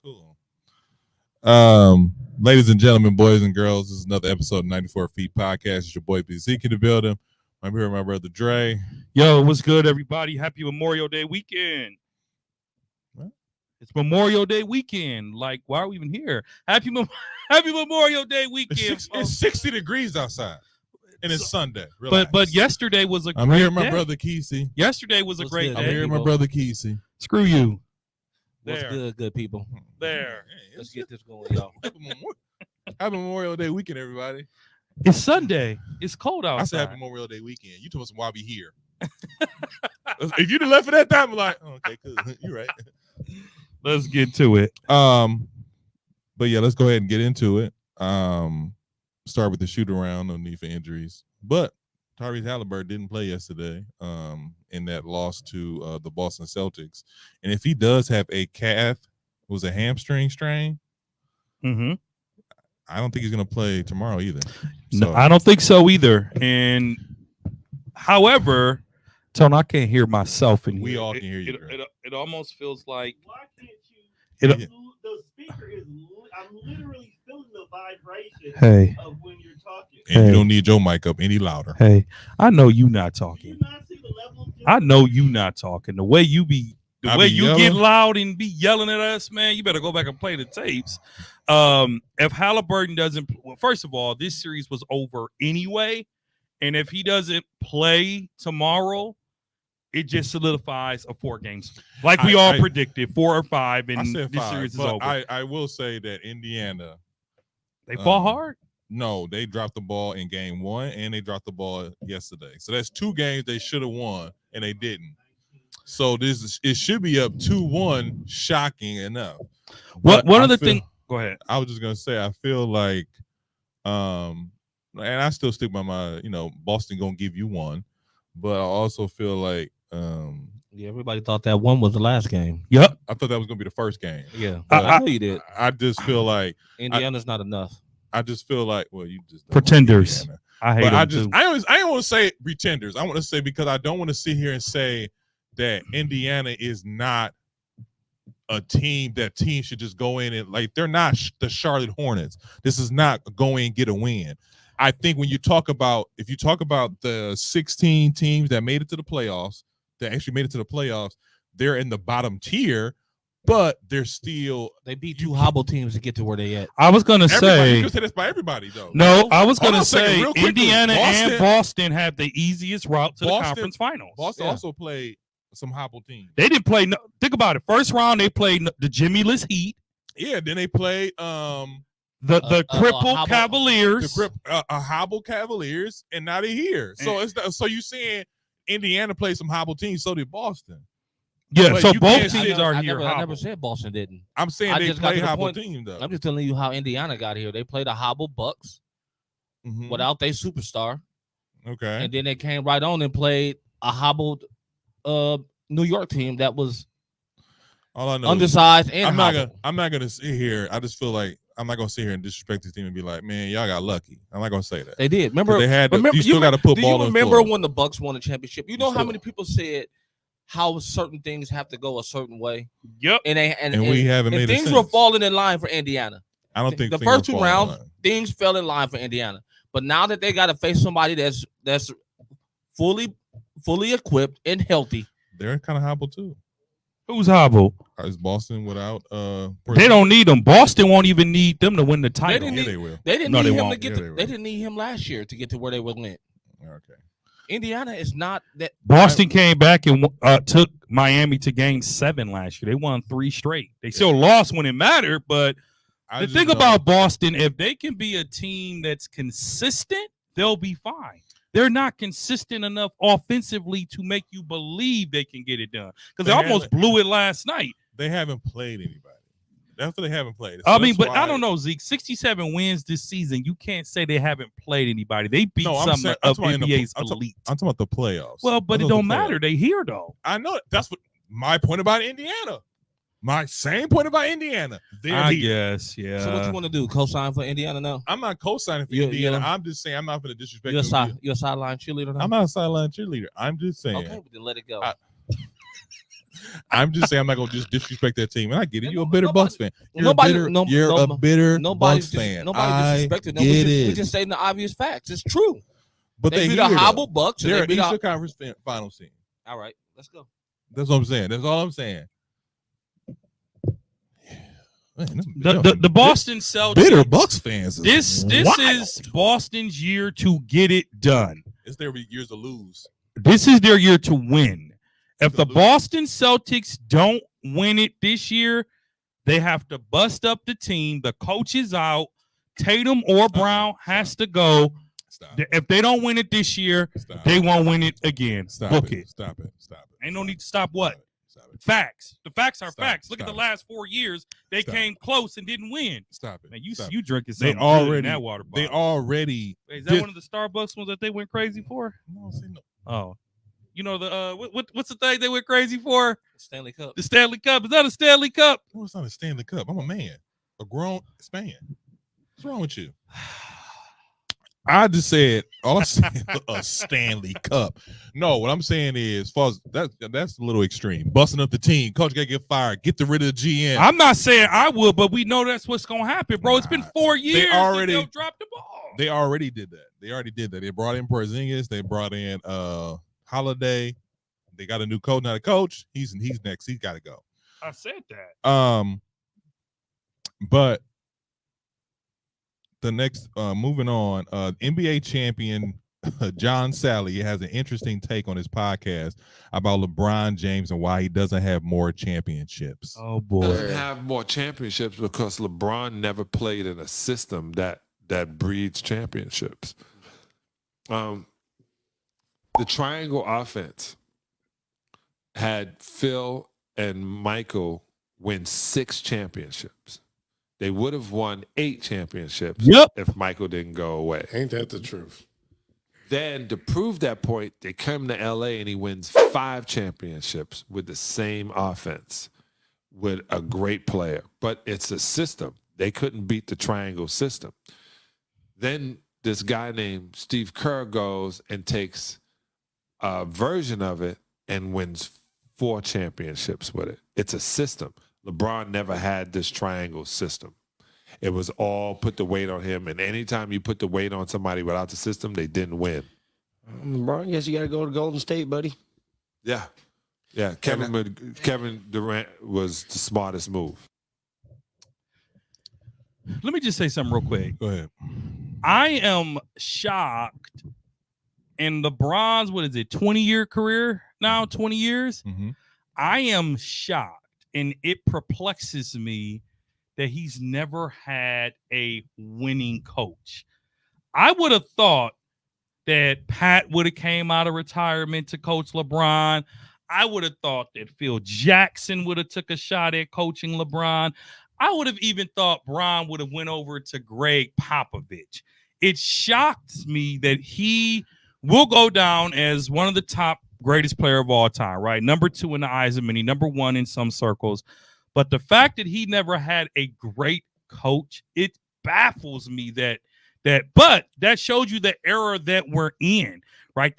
Cool. Ladies and gentlemen, boys and girls, this is another episode of 94 Feet Podcast. It's your boy Zeke in the building. I'm here with my brother Dre. Yo, what's good, everybody? Happy Memorial Day weekend. What? It's Memorial Day weekend. Like, why are we even here? Happy Memorial Day weekend. It's 60 degrees outside, and it's Sunday. Relax. But yesterday was a I'm great here with my day. brother Kesey. Yesterday was a great good? day. I'm here with my brother Kesey. Screw you. What's There. good people? There. Let's get this going, y'all. Happy Memorial Day weekend, everybody. It's Sunday. It's cold outside. I said Happy Memorial Day weekend. You told us why we here. If you'd have left at that time, I'm like, oh, okay, cool. You're right. Let's get to it. But yeah, let's go ahead and get into it. Start with the shoot around, no need for injuries. But Tyrese Halliburton didn't play yesterday in that loss to the Boston Celtics. And if he does have a calf, was a hamstring strain, Mm-hmm. I don't think he's going to play tomorrow either. No, I don't think so either. And however, Tone, I can't hear myself in here. We all can hear you. It almost feels like Why can't you? It- The speaker is. I'm literally feeling the vibration Hey. of when you're talking. And Hey. you don't need your mic up any louder. Hey, I know you not Do you talking. not see the level of I know you not talking. The way you be, I way be you yelling? get loud and be yelling at us, man. You better go back and play the tapes. If Halliburton doesn't, well, first of all, this series was over anyway, and if he doesn't play tomorrow, it just solidifies a 4 games, like we all predicted, 4 or 5, I and said this 5, series is but over. I will say that Indiana, They fought hard. no, they dropped the ball in game 1 and they dropped the ball yesterday. So that's 2 games they should have won and they didn't. So it should be up 2-1, shocking enough. What But one I of the feel- things? Go ahead. I was just gonna say I feel like and I still stick by my, Boston gonna give you 1, but I also feel like Yeah, everybody thought that one was the last game. Yep. I thought that was gonna be the first game. Yeah, I- I know you did. I just feel like Indiana's not enough. well, you just don't like Pretenders. Indiana. I hate But I them just too. I don't want to say pretenders. I want to say because I don't want to sit here and say that Indiana is not a team that teams should just go in and like they're not the Charlotte Hornets. This is not go in and get a win. I think when you talk about the 16 teams that made it to the playoffs, that actually made it to the playoffs, they're in the bottom tier, but they're still They beat 2 hobble teams to get to where they at. I was gonna everybody. You say can say that's by everybody though. no. I was Hold on gonna a second, say real quickly. Indiana and Boston- Boston have the easiest route to the Boston- conference finals. Boston Yeah. also played some hobble teams. They didn't play. No, think about it. First round, they played the Jimmy-less Heat, Yeah, then they played the crippled hobble- Cavaliers. hobble Cavaliers, and now they're here. So so you saying Indiana played some hobble teams, so did Boston. Yeah, But so you both can't teams say- are I here. never hobbled. said Boston didn't. I'm saying I they just got to played the hobble point. teams though. I'm just telling you how Indiana got here. They played a hobble Bucks Mhm. without their superstar, Okay. and then they came right on and played a hobbled New York team that was All I know, undersized and I'm not hobbled. gonna sit here. I just feel like I'm not gonna sit here and disrespect this team and be like, man, y'all got lucky. I'm not gonna say that. They did. 'Cause Remember, they had. remember You still got to put do ball you on the remember floor. when the Bucks won the championship? You know how Sure. many people said how certain things have to go a certain way, Yep. and we haven't made it things were since. falling in line for Indiana. I don't think the things first will 2 fall in rounds, line. things fell in line for Indiana. But now that they got to face somebody that's fully equipped and healthy, They're kind of hobble too. Who's hobbled? Is Boston without They don't need them. Boston won't even need them to win the title. didn't Yeah, need- they will. they didn't No, need they him to won't. get. Yeah, to, they will. they didn't need him last year to get to where they went. Okay. Indiana is not that. Boston came back and took Miami to Game 7 last year. They won 3 straight. They still lost when it mattered, but I the just thing know- about Boston, if they can be a team that's consistent, they'll be fine. They're not consistent enough offensively to make you believe they can get it done. Because they They almost haven't- blew it last night. they haven't played anybody. That's what they haven't played. I So mean, that's but why- I don't know, Zeke. 67 wins this season. You can't say they haven't played anybody. They beat No, I'm some saying- I'm of talking about in the- NBA's I'm talking- elite. I'm talking about the playoffs. Well, but I'm it talking don't about the matter. playoffs. They here though. I know that's what my point about Indiana. My same point about Indiana. They're I here. guess, yeah. So what you want to do? Co-sign for Indiana now? I'm not co-signing for You- Indiana. you- I'm just saying I'm not going to disrespect You're a them. you're a sideline cheerleader now. I'm not a sideline cheerleader. I'm just saying. Okay, but then let it go. I- I'm just saying I'm not gonna just disrespect that team. And I get it. And You're a bitter nobody- Bucks fan. You're nobody- a bitter, no- you're no- a bitter Nobody's Bucks fan. Nobody disrespected them. get We it. just stating the obvious facts. It's true. But They they beat a here, hobble though. Bucks. And They're they an beat Eastern a, Conference Finals team. all right, let's go. That's what I'm saying. That's all I'm saying. Man, The Boston Celtics. bitter Bucks fans. This wild. is Boston's year to get it done. It's their years to lose. This is their year to win. If the Lose. Boston Celtics don't win it this year, they have to bust up the team. The coach is out. Tatum or Brown has to go. Stop. If they don't win it this year, Stop. they won't win it again. Stop Book it. it. Stop it. Stop it. Ain't no need to stop what? Stop it. Facts. The facts are Stop. facts. Look at Stop the it. last 4 years. They Stop. came close and didn't win. Stop it. Man, you Stop it. you drinking They something good in already- that water bottle. They already. Wait, is that one of the Starbucks ones that they went crazy for? No, say no. Oh, you know the what's the thing they went crazy for? Stanley Cup. The Stanley Cup. Is that a Stanley Cup? No, it's not a Stanley Cup. I'm a man, a grown man. What's wrong with you? I just said all I said a Stanley Cup. No, what I'm saying is, as far as that's a little extreme. Busting up the team, coach gotta get fired, get rid of the GM. I'm not saying I would, but we know that's what's gonna happen, bro. It's been Nah, 4 years. and already- they'll drop the ball. They already did that. They brought in Porzingis. They brought in Holiday. They got a new coach. Not a coach. He's next. He's got to go. I said that. But the next, moving on, NBA champion John Sally has an interesting take on his podcast about LeBron James and why he doesn't have more championships. Oh Doesn't boy. have more championships because LeBron never played in a system that breeds championships. The triangle offense had Phil and Michael win 6 championships. They would have won 8 championships Yep. if Michael didn't go away. Ain't that the truth? Then to prove that point, they come to LA and he wins 5 championships with the same offense with a great player. But it's a system. They couldn't beat the triangle system. Then this guy named Steve Kerr goes and takes a version of it and wins 4 championships with it. It's a system. LeBron never had this triangle system. It was all put the weight on him. And anytime you put the weight on somebody without the system, they didn't win. LeBron, guess you got to go to Golden State, buddy. Yeah. Yeah. Kevin Durant was the smartest move. Let me just say something real quick. Go ahead. I am shocked in LeBron's, 20-year career now, 20 years. Mm-hmm. I am shocked and it perplexes me that he's never had a winning coach. I would have thought that Pat would have came out of retirement to coach LeBron. I would have thought that Phil Jackson would have took a shot at coaching LeBron. I would have even thought Bron would have went over to Greg Popovich. It shocks me that he will go down as one of the top greatest player of all time, right? Number 2 in the eyes of many, number 1 in some circles. But the fact that he never had a great coach, it baffles me but that shows you the era that we're in, right?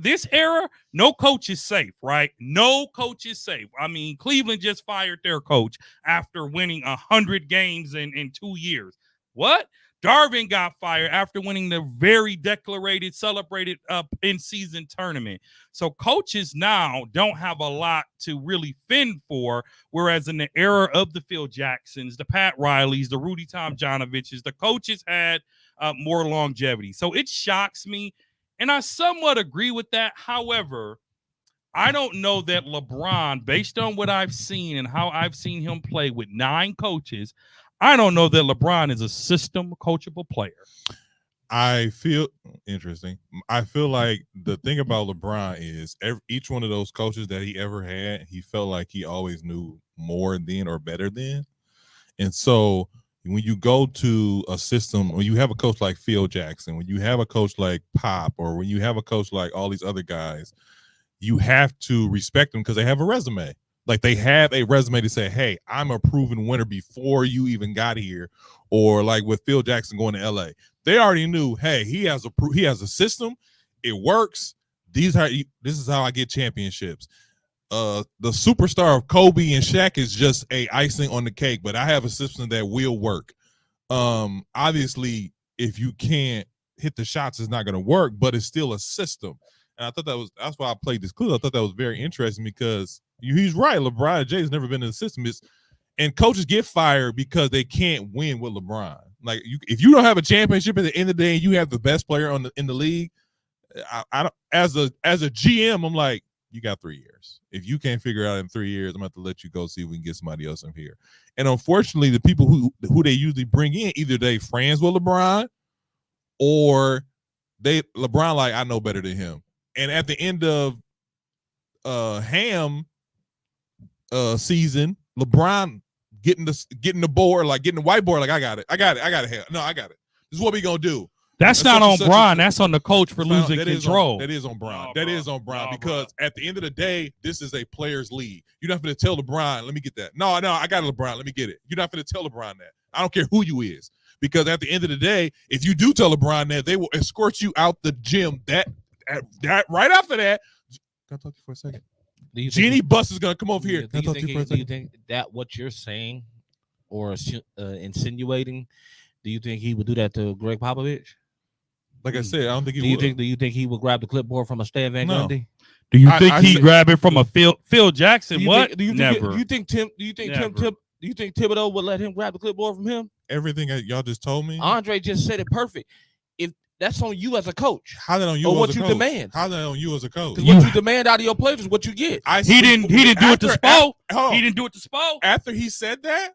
This era, no coach is safe, right? No coach is safe. I mean, Cleveland just fired their coach after winning 100 games in 2 years. What? Darvin got fired after winning the very celebrated in-season tournament. So coaches now don't have a lot to really fend for, whereas in the era of the Phil Jacksons, the Pat Rileys, the Rudy Tomjanoviches, the coaches had more longevity. So it shocks me, and I somewhat agree with that. However, I don't know that LeBron, based on what I've seen and how I've seen him play with 9 coaches, I don't know that LeBron is a system coachable player. I feel interesting. I feel like the thing about LeBron is each one of those coaches that he ever had, he felt like he always knew more than or better than. And so when you go to a system, when you have a coach like Phil Jackson, when you have a coach like Pop, or when you have a coach like all these other guys, you have to respect them because they have a resume. Like they have a resume to say, hey, I'm a proven winner before you even got here. Or like with Phil Jackson going to LA, they already knew, hey, he has a system. It works. This is how I get championships. the superstar of Kobe and Shaq is just a icing on the cake, but I have a system that will work. Obviously, if you can't hit the shots, it's not going to work, but it's still a system. And I thought that's why I played this clip. I thought that was very interesting because he's right. LeBron James never been in the system. And coaches get fired because they can't win with LeBron. Like if you don't have a championship at the end of the day, and you have the best player in the league. I don't, as a GM, I'm like, you got 3 years. If you can't figure it out in 3 years, I'm gonna have to let you go see if we can get somebody else in here. And unfortunately, the people who they usually bring in, either they friends with LeBron or LeBron like, I know better than him. And at the end of Ham season, LeBron getting the board, like getting the whiteboard, like I got it. No, I got it. This is what we gonna do. That's not on Bron. That's on the coach for losing control. That is on Bron. That bro. is on Bron No, because at the end of the day, this is a player's league. You're not going to tell LeBron, let me get that. No, I got it, LeBron. Let me get it. You're not going to tell LeBron that. I don't care who you is because at the end of the day, if you do tell LeBron that, they will escort you out the gym. That right after that, can I talk to you for a second? Jeannie Buss is going to come over here. Can I talk to you for a Do you second? think that what you're saying or insinuating, do you think he would do that to Greg Popovich? Like I said, I don't think he Do would. you think he would grab the clipboard from a Stan Van No. Gundy? Do you I think he said- grabbed it from a Phil Jackson? What? Do Never. you think Thibodeau would let him grab the clipboard from him? Everything that y'all just told me, Andre just said it perfect. If that's on you as a coach, how that on you or as what a you coach? demand. How that on you as a coach? because what you demand out of your players is what you get. He didn't do it to Spo. Hold on. He didn't do it to Spo. After he said that,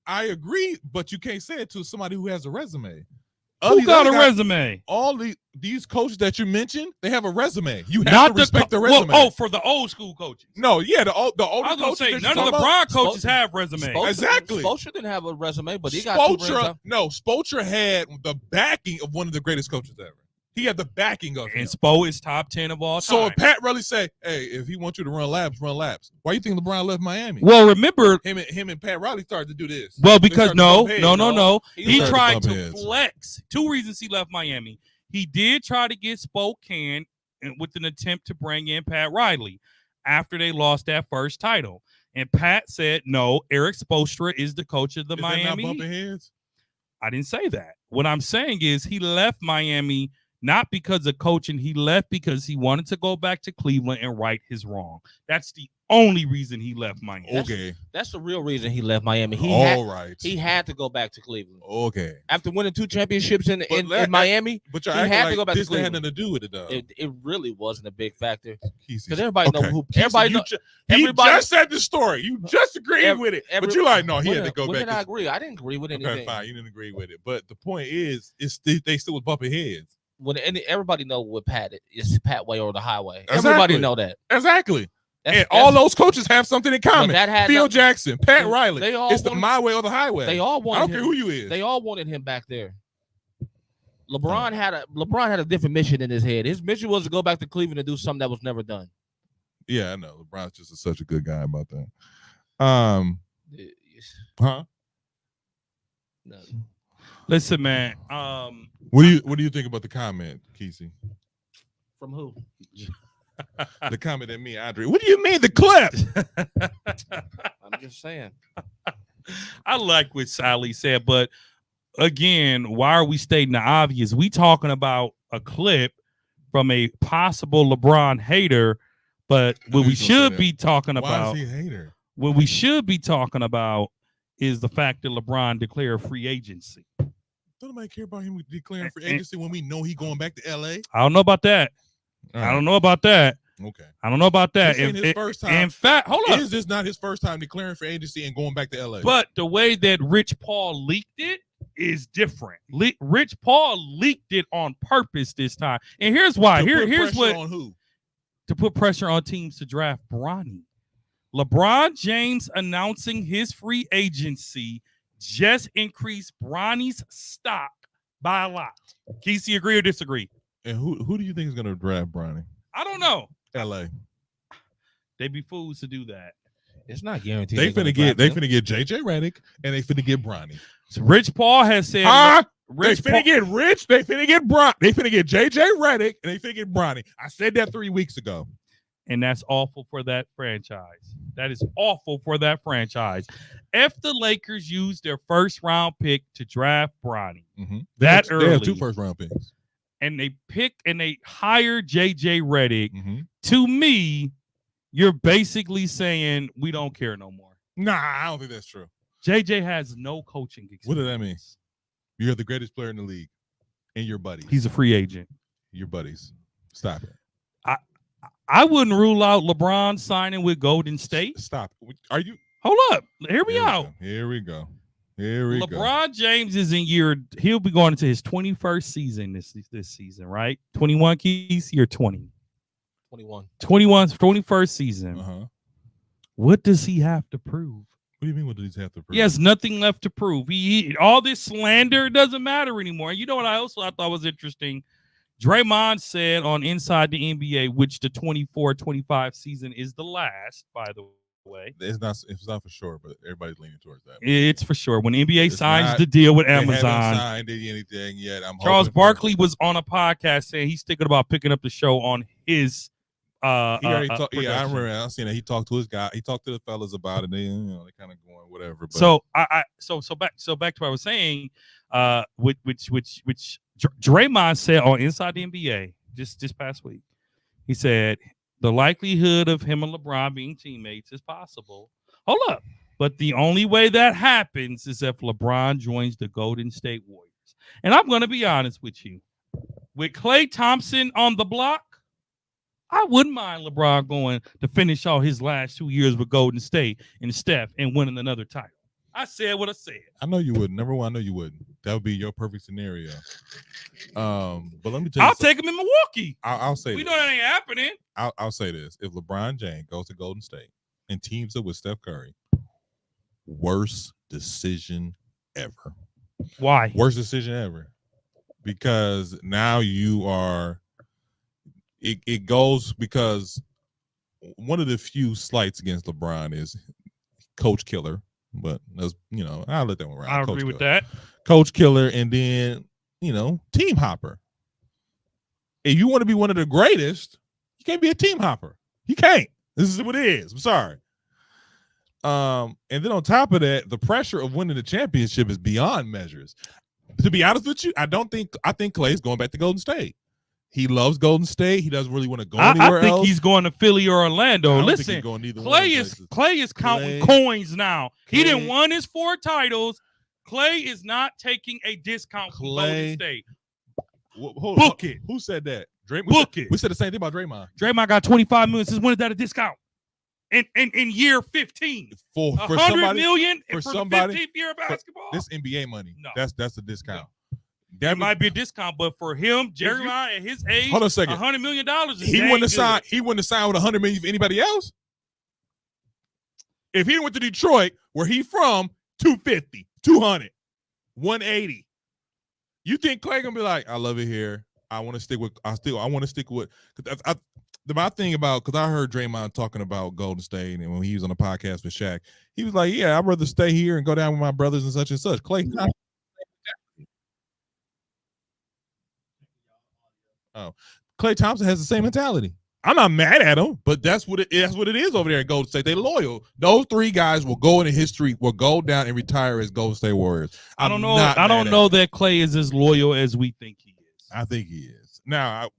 I agree, but you can't say it to somebody who has a resume. Who got a resume? All these coaches that you mentioned, they have a resume. You have Not to respect the well, resume. for the old school coaches. No, yeah, the older I was gonna coaches. say that none you of the talking about- Bron coaches have resumes. Spoelstra- Exactly. Spoelstra didn't have a resume, but he got 2 rings Spoelstra, out. no, Spoelstra had the backing of one of the greatest coaches ever. He had the backing of him. And Spo is top 10 of all So time. if Pat Riley say, "Hey, if he wants you to run laps, run laps," why you think LeBron left Miami? Well, remember, Him and Pat Riley started to do this. well, They because started to bump heads. no. He started to tried bump to heads. flex. 2 reasons he left Miami. He did try to get Spokane with an attempt to bring in Pat Riley after they lost that first title. And Pat said, no, Eric Spoelstra is the coach of the Is that not Miami. bumping heads? I didn't say that. What I'm saying is he left Miami not because of coaching. He left because he wanted to go back to Cleveland and right his wrong. That's the only reason he left Miami. Okay, That's the real reason he left Miami. He had to go back to Cleveland Okay, after winning 2 championships in that- Miami. but you're He acting had to like go back to this had Cleveland. nothing to do with it, though. It really wasn't a big factor Kesey. because everybody know Okay. who. Kesey, Everybody you know. ju- everybody- He just said the story. You just agreed Ev- with it, every- but you're like, no, he when had to go when back. did I agree? I didn't agree with anything. Okay, fine, you didn't agree with it, but the point is, they still was bumping heads. When everybody know what Pat is, Pat way or the highway. Exactly. Everybody know that. Exactly. That's- And all that's- those coaches have something in but common. that had Phil no- Jackson, Pat they- Riley. they all It's the wanted- my way or the highway. They all I wanted don't him. care who you is. They all wanted him back there. LeBron had a different mission in his head. His mission was to go back to Cleveland and do something that was never done. Yeah, I know. LeBron's just such a good guy about that. Huh? No. Listen, man. What do you think about the comment, Kesey? From who? The comment that me and Andre. What do you mean the clip? I'm just saying. I like what Sally said, but again, why are we stating the obvious? We talking about a clip from a possible LeBron hater, but what we He's gonna say should that. be talking Why about, is he a hater? what we should be talking about is the fact that LeBron declared free agency. Don't nobody care about him declaring free agency when we know he going back to LA. I don't know about that. I don't know about that. Okay. I don't know about that. This ain't his first time. In fact, hold on. Is this not his first time declaring free agency and going back to LA? But the way that Rich Paul leaked it is different. Rich Paul leaked it on purpose this time. And here's why. To put Here's pressure what on who? to put pressure on teams to draft Bronny. LeBron James announcing his free agency just increased Bronny's stock by a lot. Kesey, agree or disagree? And who do you think is going to draft Bronny? I don't know. LA. They'd be fools to do that. It's not guaranteed. They they're gonna finna get draft him. JJ Redick and they finna get Bronny. So Rich Paul has said Huh? Rich They finna Paul, get Rich. They finna get Bron. They finna get JJ Redick and they finna get Bronny. I said that 3 weeks ago. And that's awful for that franchise. That is awful for that franchise. If the Lakers use their first round pick to draft Bronny that They have early, 2 first round picks. and they pick and they hire JJ Redick, Mm-hmm. to me, you're basically saying we don't care no more. Nah, I don't think that's true. JJ has no coaching experience. What does that mean? You're the greatest player in the league, and your buddies. He's a free agent. Your buddies. Stop it. I wouldn't rule out LeBron signing with Golden State. Stop. Are you? Hold up. Hear me Here we out. go. Here we go. Here we go. LeBron James is he'll be going into his 21st season this season, right? 21 keys, year 20. 21. 21st season. Uh-huh. What does he have to prove? What do you mean? What does he have to prove? He has nothing left to prove. All this slander doesn't matter anymore. And you know what I thought was interesting? Draymond said on Inside the NBA, which the 24-25 season is the last, by the way. It's not for sure, but everybody's leaning towards that. It's for sure. When NBA It's signs not- the deal with They haven't Amazon, signed anything yet. Charles hoping for- Barkley was on a podcast saying he's thinking about picking up the show on his He already talked. Yeah, I production. remember. I seen that. He talked to his guy. He talked to the fellas about it. They kind of going whatever. But So back to what I was saying, which Draymond said on Inside the NBA just this past week. He said the likelihood of him and LeBron being teammates is possible. Hold up, but the only way that happens is if LeBron joins the Golden State Warriors. And I'm going to be honest with you, with Klay Thompson on the block, I wouldn't mind LeBron going to finish all his last 2 years with Golden State and Steph and winning another title. I said what I said. I know you wouldn't. Number one, I know you wouldn't. That would be your perfect scenario. But let me tell you, I'll take him in Milwaukee. I'll say. We this. know that ain't happening. I'll say this: if LeBron James goes to Golden State and teams up with Steph Curry, worst decision ever. Why? Worst decision ever, because now you are. It goes because one of the few slights against LeBron is coach killer, but that's I'll let that one ride. I agree with that. Coach killer, and then team hopper. If you want to be one of the greatest, you can't be a team hopper. You can't. This is what it is. I'm sorry. And then on top of that, the pressure of winning the championship is beyond measures. To be honest with you, I think Clay's going back to Golden State. He loves Golden State. He doesn't really want to go anywhere I think else. he's going to Philly or Orlando. I don't think Listen, he's going neither one of those places. Clay is counting Clay- coins now. He didn't Clay- won his 4 titles. Clay is not taking a discount from Golden Clay- State. Book it. Who said that? Draymond. Book it. We said the same thing about Draymond. Draymond got 25 million. Since when is that a discount? In year 15. For 100 somebody, million for for somebody- the 15th year of basketball? this NBA money. No. That's a discount. That might be a discount, but for him, Jerry Ryan at his age, Hold on a second. $100 million is He dang wouldn't have good. signed. He wouldn't have signed with 100 million for anybody else. If he went to Detroit, where he from, 250, 200, 180. You think Clay gonna be like, I love it here. I want to stick with. I want to stick with. My thing about, because I heard Draymond talking about Golden State, and when he was on the podcast with Shaq, he was like, "Yeah, I'd rather stay here and go down with my brothers and such and such." Clay. Klay Thompson has the same mentality. I'm not mad at him, but that's what it is over there at Golden State. They loyal. Those 3 guys will go into history, will go down and retire as Golden State Warriors. I don't I'm know. not I don't mad know at that Clay is as loyal as we think he is. I think he is. Now,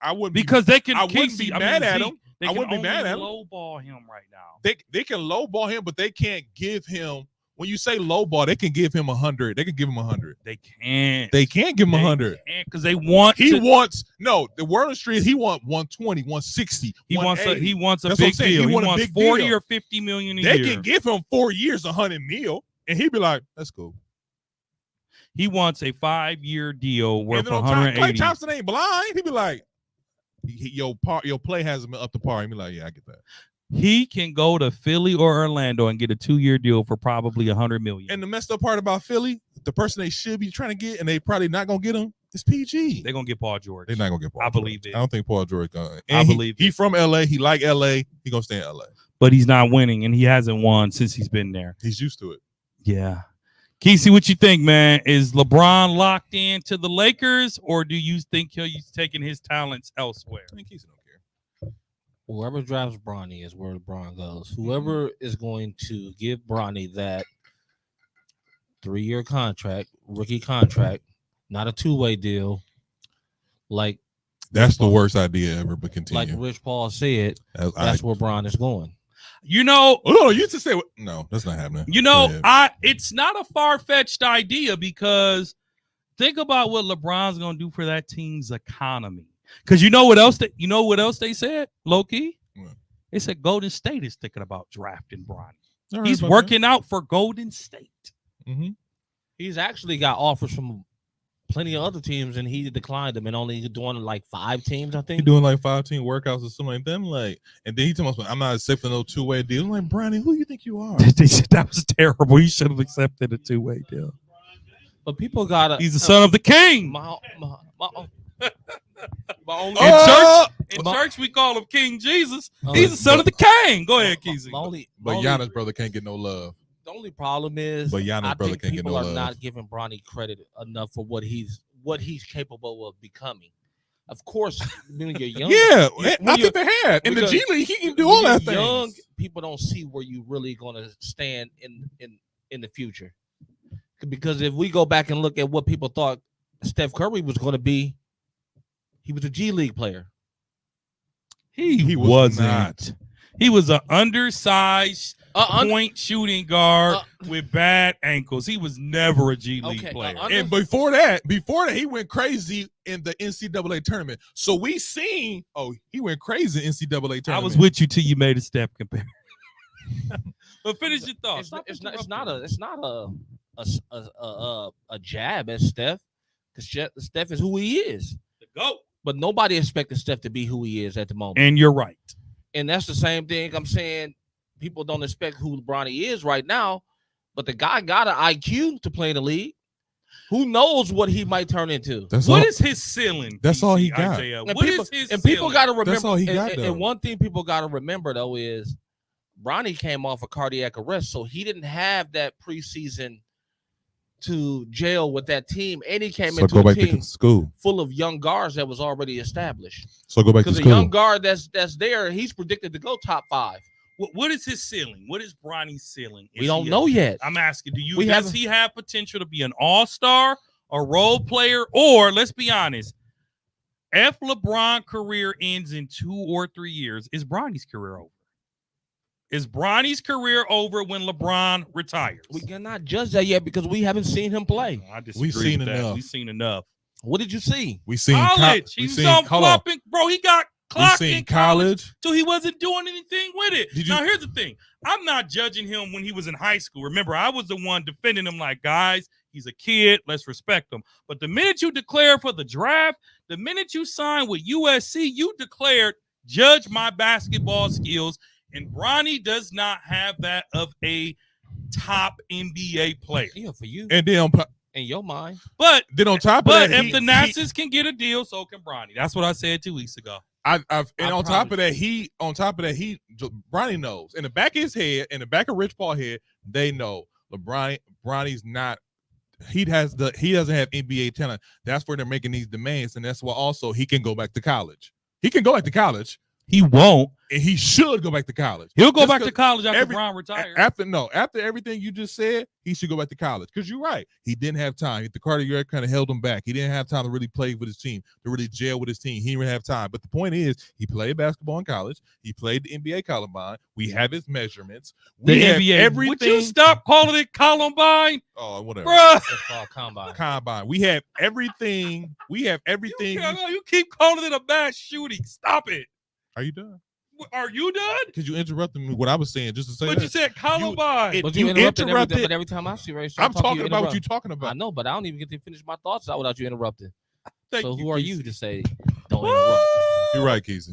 I wouldn't Because they can. I wouldn't be mad at him. They I can wouldn't be mad only at him. lowball him right now. they can lowball him, but they can't give him. When you say lowball, they can give him 100. They can give him 100. They can't. They can't give him 100. because they want. He to, wants the word on the street. He want 120, 160. He wants a. He wants a That's what I'm big saying. deal. He He want a wants big 40 deal. or 50 million a They year. can give him 4 years, 100 mil, and he'd be like, "That's cool." He wants a 5-year deal worth And then on top, Klay 180. Thompson ain't blind. He'd be like, your play hasn't been up to par." He'd be like, "Yeah, I get that." He can go to Philly or Orlando and get a 2-year deal for probably 100 million. And the messed up part about Philly, the person they should be trying to get, and they probably not gonna get him, is PG. They're gonna get Paul George. They're not gonna get Paul. I George. believe it. I don't think Paul George gonna. I believe he it. from LA. He like LA. He gonna stay in LA. But he's not winning, and he hasn't won since he's been there. He's used to it. Yeah. Kesey, what you think, man? Is LeBron locked in to the Lakers, or do you think he's taking his talents elsewhere? I think Keith don't care. Whoever drafts Bronny is where LeBron goes. Whoever is going to give Bronny that 3-year contract, rookie contract, not a 2-way deal, like That's the worst idea ever. But continue. like Rich Paul said, that's where Bron is going. You know, Oh, no, you used to say no. That's not happening. You Go know, ahead. it's not a far-fetched idea because think about what LeBron's gonna do for that team's economy. Because you know what else they said, low key? What? They said Golden State is thinking about drafting Bronny. All right He's about working out for Golden State. that. Mhm. He's actually got offers from plenty of other teams, and he declined them and only doing like 5 teams, I He think. doing like 5-team workouts or something like that. I'm like, and then he told me, I'm not accepting no 2-way deal. I'm like, Bronny, who you think you are? They said that was terrible. He should have accepted a 2-way deal. But people gotta. He's the son of the king. My only. Oh! In church, we call him King Jesus. Oh, He's the son of the king. Go ahead, Keezy. But Giannis brother can't get no love. The only problem is, But Giannis I brother think can't get people no are love. not giving Bronny credit enough for what he's capable of becoming. Of course, when you're young, Yeah, when I think they had in the because G League. He can do when all that you're young, things. people don't see where you really going to stand in the future. Because if we go back and look at what people thought Steph Curry was going to be, he was a G League player. He was wasn't. not. He was an undersized Un- point shooting guard Uh, with bad ankles. He was never a G League Okay, player. And before that, he went crazy in the NCAA tournament. So we seen, he went crazy in NCAA tournament. I was with you till you made a step comparison. But finish your thoughts. It's not a jab at Steph, because Steph is who he is. Go. But nobody expected Steph to be who he is at the moment. And you're right. And that's the same thing I'm saying. People don't expect who Bronny is right now, but the guy got an IQ to play in the league. Who knows what he might turn into? What is his ceiling? That's all he got. Isaiah? And What people, is his and people ceiling? got to remember. That's all he got, and though. one thing people got to remember though is Bronny came off a cardiac arrest, so he didn't have that preseason to jail with that team, and he came So into go a back team to school. full of young guards that was already established. So go back to Because a school. young guard that's there, he's predicted to go top 5. What is his ceiling? What is Bronny's ceiling? We don't know yet. I'm asking, We does haven't- he have potential to be an all-star, a role player, or let's be honest, if LeBron's career ends in 2 or 3 years, is Bronny's career over? Is Bronny's career over when LeBron retires? We cannot judge that yet because we haven't seen him play. I disagree seen with that. enough. We've seen enough. What did you see? We seen College. we He was seen on color. flopping. Bro, he got We clocked seen in college college. till he wasn't doing anything with it. Did you- Now, here's the thing. I'm not judging him when he was in high school. Remember, I was the one defending him like, guys, he's a kid. Let's respect him. But the minute you declare for the draft, the minute you sign with USC, you declared, judge my basketball skills. And Bronny does not have that of a top NBA player. Yeah, for you And then in your mind. But on top of but that, if the Nazis can get a deal, so can Bronny. That's what I said 2 weeks ago. and I on top promise of that, Bronny knows. In the back of his head, in the back of Rich Paul head, they know Bronny's not. He doesn't have NBA talent. That's where they're making these demands, and that's why also he can go back to college. He can go back to college, He won't. and he should go back to college. He'll go Just back to 'cause college after every- Bron retires. After everything you just said, he should go back to college. Because you're right, he didn't have time. The cardiac kind of held him back. He didn't have time to really play with his team, to really gel with his team. He didn't have time. But the point is, he played basketball in college. He played the NBA Columbine. We have his measurements. The We have NBA. everything. Would you stop calling it Columbine, Oh, whatever. bruh? That's called combine. Combine. We have everything. We have everything. You keep calling it a mass shooting. Stop it. Are you done? Are you done? Because you interrupted me. What I was saying, just to say But that. you said Columbine. it- But you you interrupted interrupted- but every time I see Ray, I'm talking about what you you're talking I about. know, but I don't even get to finish my thoughts out without you interrupting. Thank So you, who are Casey. you to say don't interrupt? You're right, Casey.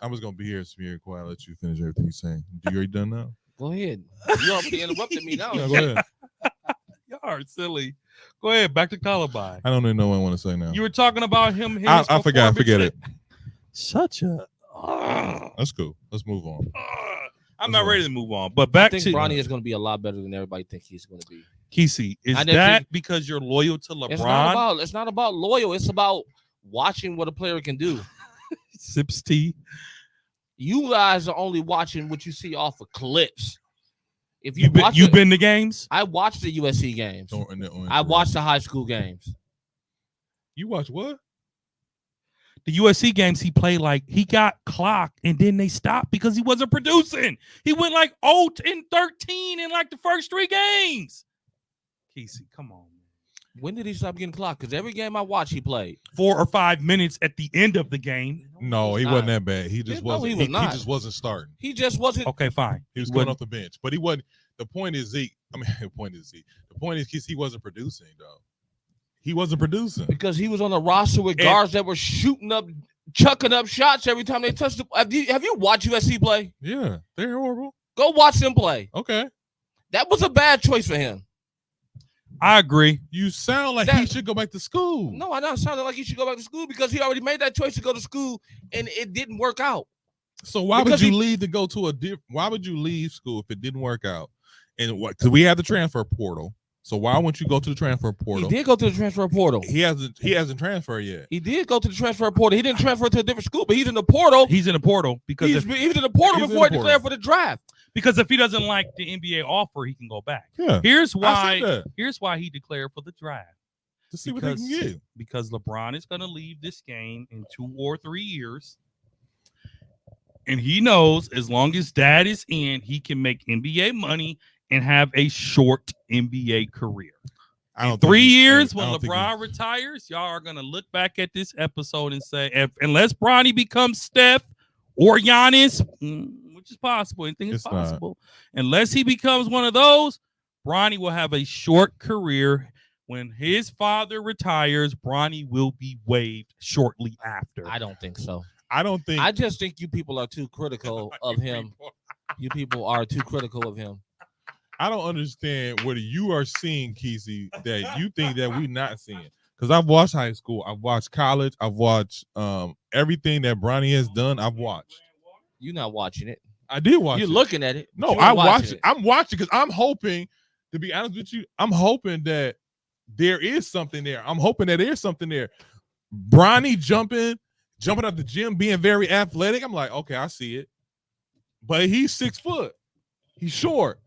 I was gonna be here and quiet, let you finish everything you're saying. You already done now? Go ahead. You already interrupted me now. Yeah, go ahead. Y'all are silly. Go ahead. Back to Columbine. I don't even know what I want to say now. You were talking about him. his I forgot. Forget it. Such a. That's cool. Let's move on. I'm not ready to move on. But I back think to Bronny is going to be a lot better than everybody thinks he's going to be. Kesey. Is I didn't that think- because you're loyal to It's not LeBron? about loyal. It's about watching what a player can do. Sips tea. You guys are only watching what you see off of clips. If you You've been, watch you've it- been to games. I watched the USC games. I watched the high school games. You watch what? The USC games he played like he got clocked and then they stopped because he wasn't producing. He went like 0-13 in like the first 3 games. Kesey, come on, man. When did he stop getting clocked? Because every game I watched, he played. 4 or 5 minutes at the end of the game. No, he not. wasn't that bad. He just No, wasn't. he was He not. just wasn't starting. He just wasn't. Okay, fine. He was He coming wasn't- off the bench, but he wasn't. The point is Zeke. I mean, the point is Zeke. The point is he wasn't producing though. He wasn't producing. Because he was on a roster with And- guards that were shooting up, chucking up shots every time they touched the. Have you watched USC play? Yeah, they're horrible. Go watch them play. Okay, That was a bad choice for him. I agree. you sound like he That- should go back to school. No, I don't sound like he should go back to school because he already made that choice to go to school and it didn't work out. So why Because would you he- leave to go to a different? Why would you leave school if it didn't work out? And what? Because we have the transfer portal. So why wouldn't you go to the transfer portal? He did go to the transfer portal. He hasn't transferred yet. He did go to the transfer portal. He didn't transfer to a different school, but he's in the portal. He's in the portal because He if, was in the portal He's in before the he portal. declared for the draft. because if he doesn't like the NBA offer, he can go back. Yeah, Here's I why. said that Here's why he declared for the draft. to see what they can Because- get. Because LeBron is going to leave this game in 2 or 3 years. And he knows as long as dad is in, he can make NBA money and have a short NBA career. I In don't think 3 he- years, I when don't think he- LeBron retires, y'all are going to look back at this episode and say, unless Bronny becomes Steph or Giannis, which is possible, anything is It's not. possible. Unless he becomes one of those, Bronny will have a short career. When his father retires, Bronny will be waived shortly after. I don't think so. I don't think. I just think you people are too critical of him. You people are too critical of him. I don't understand what you are seeing, Kesey, that you think that we not seeing. Because I've watched high school, I've watched college, I've watched everything that Bronny has done. I've watched. You're not watching it. I did watch. You're it. looking at it. but No, you ain't I watching watch it. it. I'm watching because I'm hoping, to be honest with you, I'm hoping that there is something there. I'm hoping that there's something there. Bronny jumping out the gym, being very athletic. I'm like, okay, I see it. But he's 6 foot. He's short.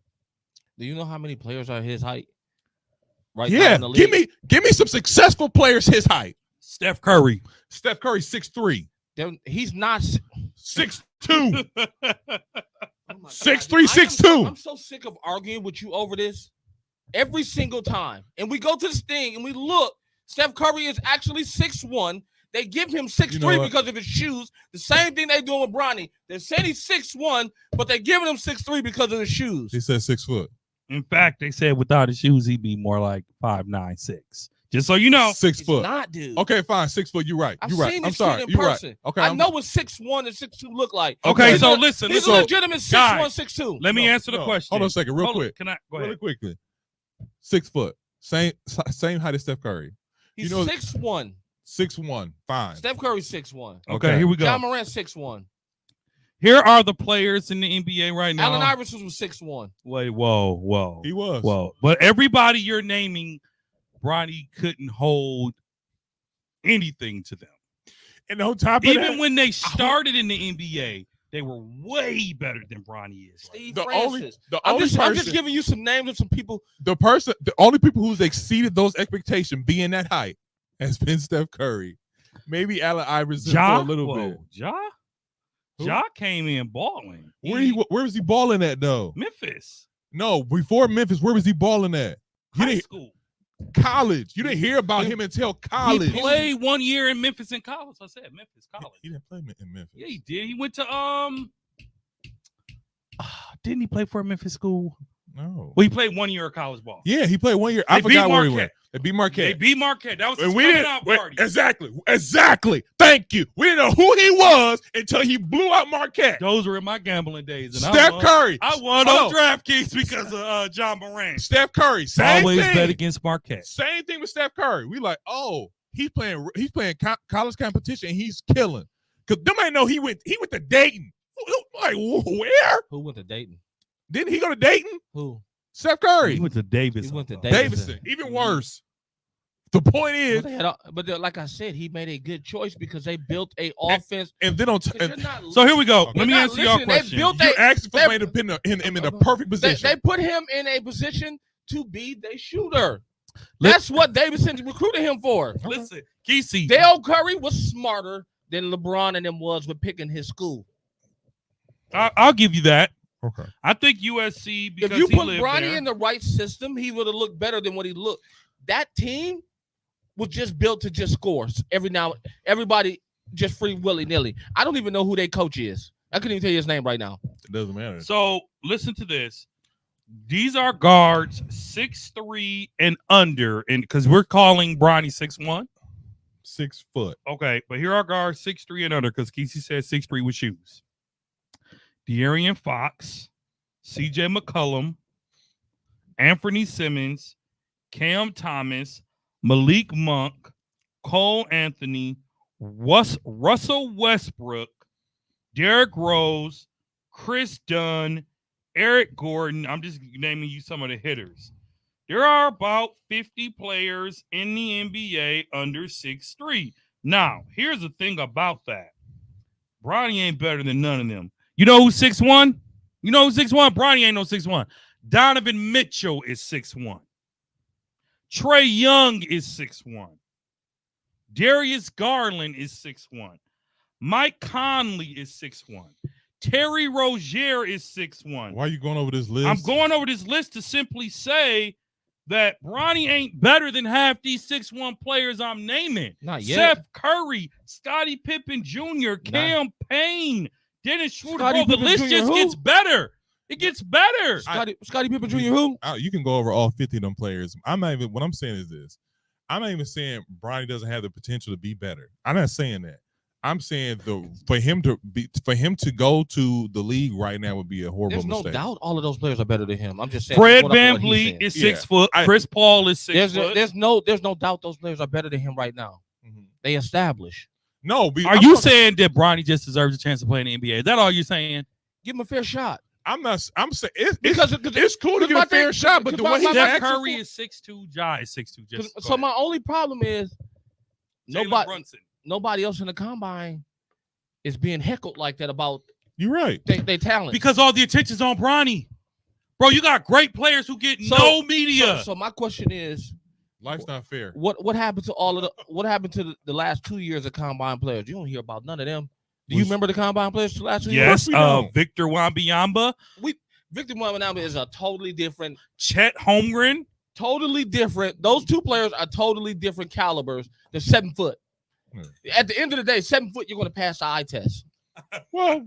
Do you know how many players are his height? Right now Yeah, in the league? give me some successful players his height. Steph Curry. Steph Curry 6'3", He's not. 6'2". Oh my God. 6'3", 6'2". I'm so sick of arguing with you over this every single time. And we go to this thing and we look. Steph Curry is actually 6'1". They give him 6'3" You know what? because of his shoes. The same thing they doing with Bronny. They said he's 6'1", but they're giving him 6'3" because of his shoes. He said 6 foot. In fact, they said without his shoes, he'd be more like 5'9", 6. Just so you know. 6 He's foot. not, dude. Okay, fine. 6 foot. You're right. I've You're right. seen I'm this sorry. kid in You're right. person. Okay. I know what 6'1" and 6'2" look like. Okay, Okay. so listen. He's listen. a legitimate 6'1", Guys, 6'2". Let me No, answer the no. question. Hold on a second, real Hold on. quick. Can I go Really ahead? quickly. 6 foot. Same height as Steph Curry. He's You know- 6'1". 6'1". Fine. Steph Curry's 6'1". Okay, here we go. John Morant 6'1". Here are the players in the NBA right now. Allen Iverson was 6'1". Wait, whoa. He was. Whoa. But everybody you're naming, Bronny couldn't hold anything to them. And on top of Even that, when they started in the NBA, they were way better than Bronny is. Steve the Francis. only I'm just person, giving you some names of some people. the only people who's exceeded those expectations being that height has been Steph Curry. Maybe Allen Iverson for a little bit. Ja? Who? Ja came in balling. Where was he balling at though? Memphis. No, before Memphis, where was he balling at? You High didn't school. college. You didn't hear about him until college. He played 1 year in Memphis in college. I said Memphis college. He didn't play in Memphis. Yeah, he did. He went to didn't he play for a Memphis school? No. Well, he played 1 year of college ball. Yeah, he played 1 year. I They beat forgot where he Marquette. went. They beat Marquette. They beat Marquette. That was his And we coming didn't out party. exactly. Thank you. We didn't know who he was until he blew out Marquette. Those were in my gambling days. And Steph Curry. I won Hold on DraftKings because of John Moran. Steph Curry. Same Always thing. bet against Marquette. Same thing with Steph Curry. We like, oh, he's playing college competition and he's killing. Cause them ain't know he went to Dayton. Like where? Who went to Dayton? Didn't he go to Dayton? Who? Steph Curry. He went to Davis. He went to Davidson. Davidson. Even worse. The point is, But like I said, he made a good choice because they built a offense. if they don't, 'Cause you're not- So here we go. Okay. Let me They're not answer your listening. They question. built you're asking for they- somebody to put him in the perfect position. They put him in a position to be the shooter. That's what Davidson recruited him for. Listen, Kesey. Dale Curry was smarter than LeBron and them was with picking his school. I'll give you that. Okay. I think USC because If you he put lived Bronny there. in the right system, he would have looked better than what he looked. That team was just built to just score everybody just free willy-nilly. I don't even know who their coach is. I couldn't even tell you his name right now. It doesn't matter. So listen to this. These are guards 6'3" and under, and because we're calling Bronny 6'1". 6 foot. Okay, but here are guards 6'3" and under because Kesey said 6'3" with shoes. De'Aaron Fox, CJ McCollum, Anthony Simmons, Cam Thomas, Malik Monk, Cole Anthony, Russell Westbrook, Derrick Rose, Chris Dunn, Eric Gordon. I'm just naming you some of the hitters. There are about 50 players in the NBA under 6'3". Now, here's the thing about that. Bronny ain't better than none of them. You know who's 6'1"? You know who's 6'1"? Bronny ain't no 6'1". Donovan Mitchell is 6'1". Trae Young is 6'1". Darius Garland is 6'1". Mike Conley is 6'1". Terry Rozier is 6'1". Why are you going over this list? I'm going over this list to simply say that Bronny ain't better than half these 6'1" players I'm naming. Not yet. Seth Curry, Scottie Pippen Jr., Cam Payne, Dennis Schroeder. Scottie Bro, the Pippen list Jr. just who? gets better. It gets better. Scottie Pippen Jr. Who? You can go over all 50 of them players. I'm not even. What I'm saying is this. I'm not even saying Bronny doesn't have the potential to be better. I'm not saying that. I'm saying for him to go to the league right now would be a horrible There's no mistake. doubt all of those players are better than him. I'm just saying. Fred going off of what he's VanVleet saying. is Yeah. 6 foot. I- Chris Paul is 6 foot. There's no doubt those players are better than him right now. Mhm. They established. No, Are you saying that Bronny just deserves a chance to play in the NBA? Is that all you're saying? Give him a fair shot. I'm not. I'm saying it's Because it's cool to because get my a fair thing- shot, but the because way my- he's my- Steph acting, Curry is 6'2". Ja is 6'2". Just So my only problem is Jalen Brunson. nobody else in the combine is being heckled like that about you're right. they talent. Because all the attention's on Bronny. Bro, you got great players who get So- no media. So my question is, Life's not fair. what happened to all of what happened to the last 2 years of combine players? You don't hear about none of them. Do you Was- remember the combine players the last 2 years? Yes, we don't. Victor Wembanyama, Victor Wembanyama is a totally different. Chet Holmgren. Totally different. Those two players are totally different calibers. They're 7 foot. At the end of the day, 7 foot, you're going to pass the eye test. Well,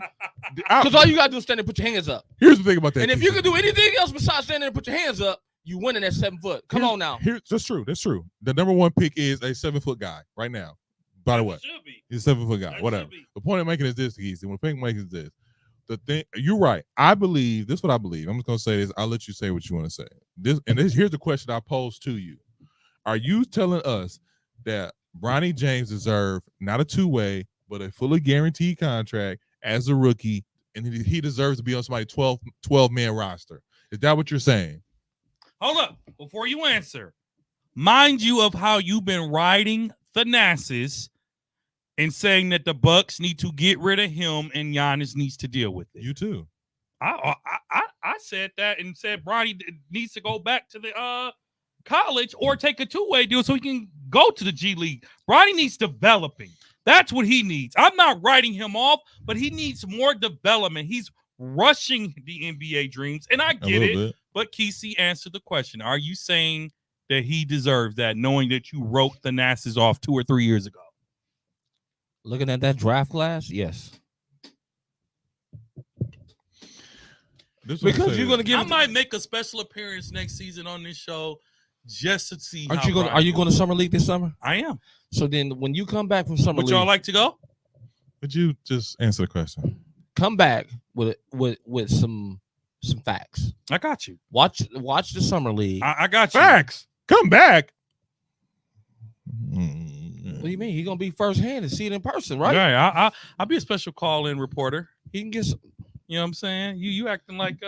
Because all you got to do is stand there and put your hands up. here's the thing about that. And if you can do anything else besides stand there and put your hands up, you winning at 7 foot. Come on now. That's true. That's true. The number one pick is a 7 foot guy right now. By the way, Should be. he's a 7 foot guy. That Whatever. should be. The point I'm making is this, Keith. When the point I'm making is this. The thing, you're right. I believe this. Is what I believe. I'm just gonna say this. I'll let you say what you want to say. Here's the question I pose to you. Are you telling us that Bronny James deserved not a 2-way, but a fully guaranteed contract as a rookie, and he deserves to be on somebody's 12-man roster? Is that what you're saying? Hold up. Before you answer, mind you of how you've been riding Thanasis and saying that the Bucks need to get rid of him and Giannis needs to deal with it. You too. I said that and said Bronny needs to go back to the college or take a 2-way deal so he can go to the G League. Bronny needs developing. That's what he needs. I'm not writing him off, but he needs more development. He's rushing the NBA dreams, and I A get little it. bit. But Kesey answered the question. Are you saying that he deserves that, knowing that you wrote the Nasses off 2 or 3 years ago? Looking at that draft class, yes. This is what I'm Because saying. you're gonna give. I might make a special appearance next season on this show just to see. Aren't how you going? Bronny Are you going to moves. summer league this summer? I am. So then, when you come back from summer Would league, y'all like to go? Would you just answer the question? come back with some facts. I got you. Watch the summer league. I got you. Facts. Come back. What do you mean? He's gonna be firsthand and see it in person, right? Right. I'll be a special call-in reporter. He can get. Some, You know what I'm saying? You acting like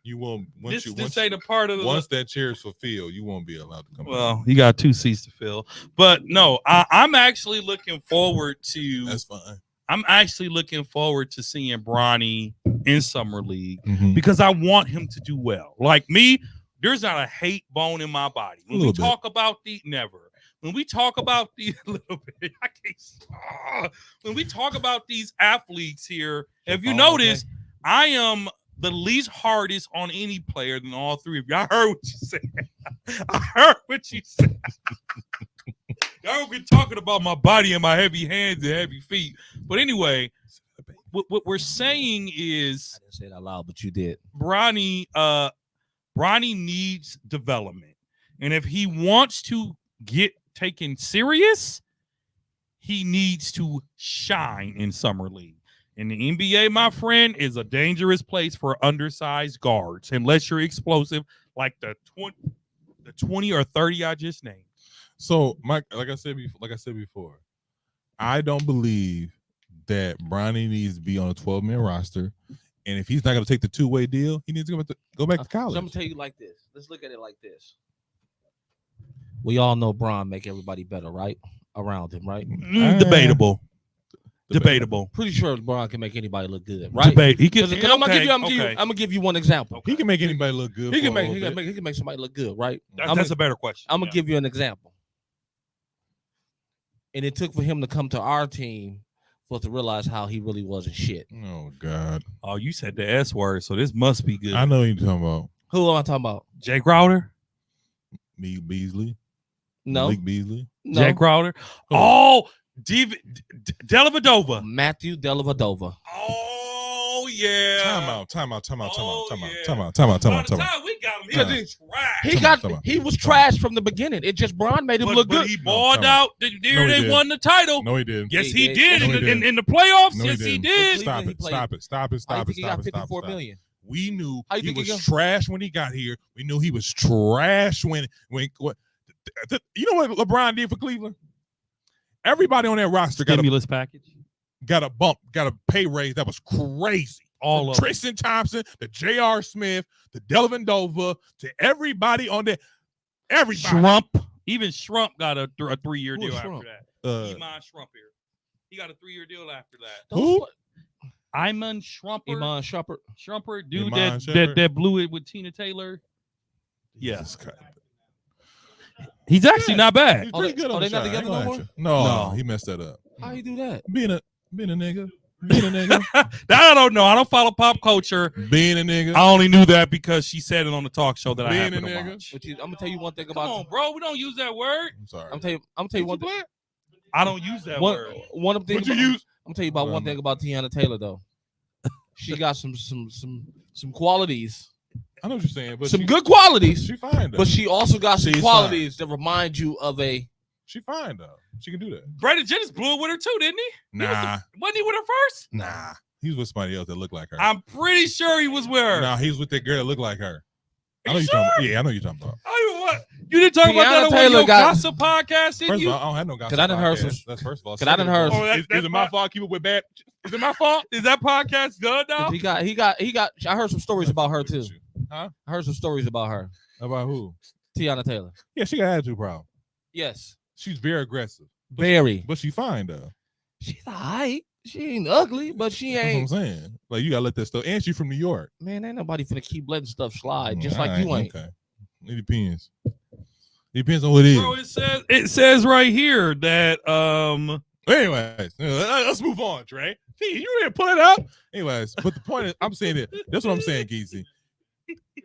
You You won't once This ain't a part of the. once that chair is fulfilled, you won't be allowed to come. Well, you got 2 seats to fill, but no, I'm actually looking forward to. That's fine. I'm actually looking forward to seeing Bronny in Summer League Mhm. because I want him to do well. Like me, there's not a hate bone in my body. When we little bit. talk about the never. When we talk about the a little bit, I can't. When we talk about these athletes here, if you notice, I am the least hardest on any player than all three of you. I heard what you said. I heard what you said. Y'all been talking about my body and my heavy hands and heavy feet. But anyway, what we're saying is I didn't say it out loud, but you did. Bronny needs development. And if he wants to get taken serious, he needs to shine in Summer League. And the NBA, my friend, is a dangerous place for undersized guards, unless you're explosive like the 20 or 30 I just named. So, Mike, like I said before, I don't believe that Bronny needs to be on a 12-man roster. And if he's not going to take the two-way deal, he needs to go back to college. So I'm gonna tell you like this. Let's look at it like this. We all know Bron make everybody better, right? Around him, right? Debatable. Pretty sure Bron can make anybody look good, right? Debate. He can. I'm gonna give you one example. He can make anybody look good. He for can a make little bit. he can make somebody look good, right? That's a better question. I'm gonna give you an example. And it took for him to come to our team for us to realize how he really wasn't shit. Oh God! Oh, you said the S word, so this must be good. I know what you're talking about. Who am I talking about? Jay Crowder. Me Beasley. No, Malik Beasley. no. Jay Crowder. Oh, Dellavedova. Matthew Dellavedova. Oh yeah. Time out. Oh, yeah. Time By out. the time we got him, he Time was trash. He was trash from the beginning. It just Bron made him look but good. he balled time out the year No, he they didn't. won the title. No, he didn't. Yes, He he did. did No, he didn't. in the playoffs. No, he Yes, he didn't. did. Stop He it. played- Stop it. Stop it. How you Stop it. think he got Stop it. 54 Stop it. million? We knew How you he think he was got- trash when he got here. We knew he was trash when what. You know what LeBron did for Cleveland? Everybody on that roster Stimulus package. got a bump, got a pay raise that was crazy. All of them. Tristan Thompson, the J.R. Smith, the Dellavedova, to everybody on that. Everybody. Shrump. Even Shrump got a 3-year Who deal is after Shrump? that. Uh, Iman Shrump here. He got a 3-year deal after that. Who? Iman Shrumper. Iman Shumpert. Shrumper, dude Iman that Shumpert? blew it with Tina Taylor. Yeah. Jesus Christ. He's actually not bad. He's Oh, pretty they- good oh, on they the not shot. I together ain't no gonna lie to you. No, he messed that up. How you do that? Being a nigga. Being a nigga. That I don't know. I don't follow pop culture. Being a nigga. I only knew that because she said it on the talk show that I Being happened a to nigga. watch. But I'm gonna tell you one thing Come about. on, bro. We don't use that word. I'm sorry. I'm tell you one thing. I don't use that word. One of the things. What'd you use? I'm gonna tell you about one thing about Tiana Taylor though. She got some qualities, I know what you're saying, but some she, good qualities, She fine though. but she also got some She's qualities that remind you of a. She fine though. She can do that. Brandon Jennings blew it with her too, didn't he? Nah, Wasn't he with her first? nah. He was with somebody else that looked like her. I'm pretty sure he was with her. Nah, he was with that girl that looked like her. I Are know you you talking about. sure? Yeah, I know you're talking about. Oh, what? You didn't talk about Tiana that on Taylor your got- gossip podcast, didn't First of you? all, I don't have no gossip. 'Cause I done heard podcast. some- That's first of all. 'cause I done Second of heard all, some- Is it my fault? Keep it with bad. Is it my fault? Is that podcast good now? He got. I heard some stories about her too. Huh? I heard some stories about her. About who? Tiana Taylor. Yeah, she got an attitude problem. Yes, She's very aggressive, very. but she fine though. She's alright. She ain't ugly, but she That's what I'm ain't. saying. Like you gotta let that stuff. And she from New York. Man, ain't nobody finna keep letting stuff slide, just like Alright, you ain't. Okay. It depends. It depends on what it is. Bro, it says right here that Anyways, let's move on, Trey. Gee, you ready to pull it up? Anyways, but the point is, I'm saying that that's what I'm saying, Geezy.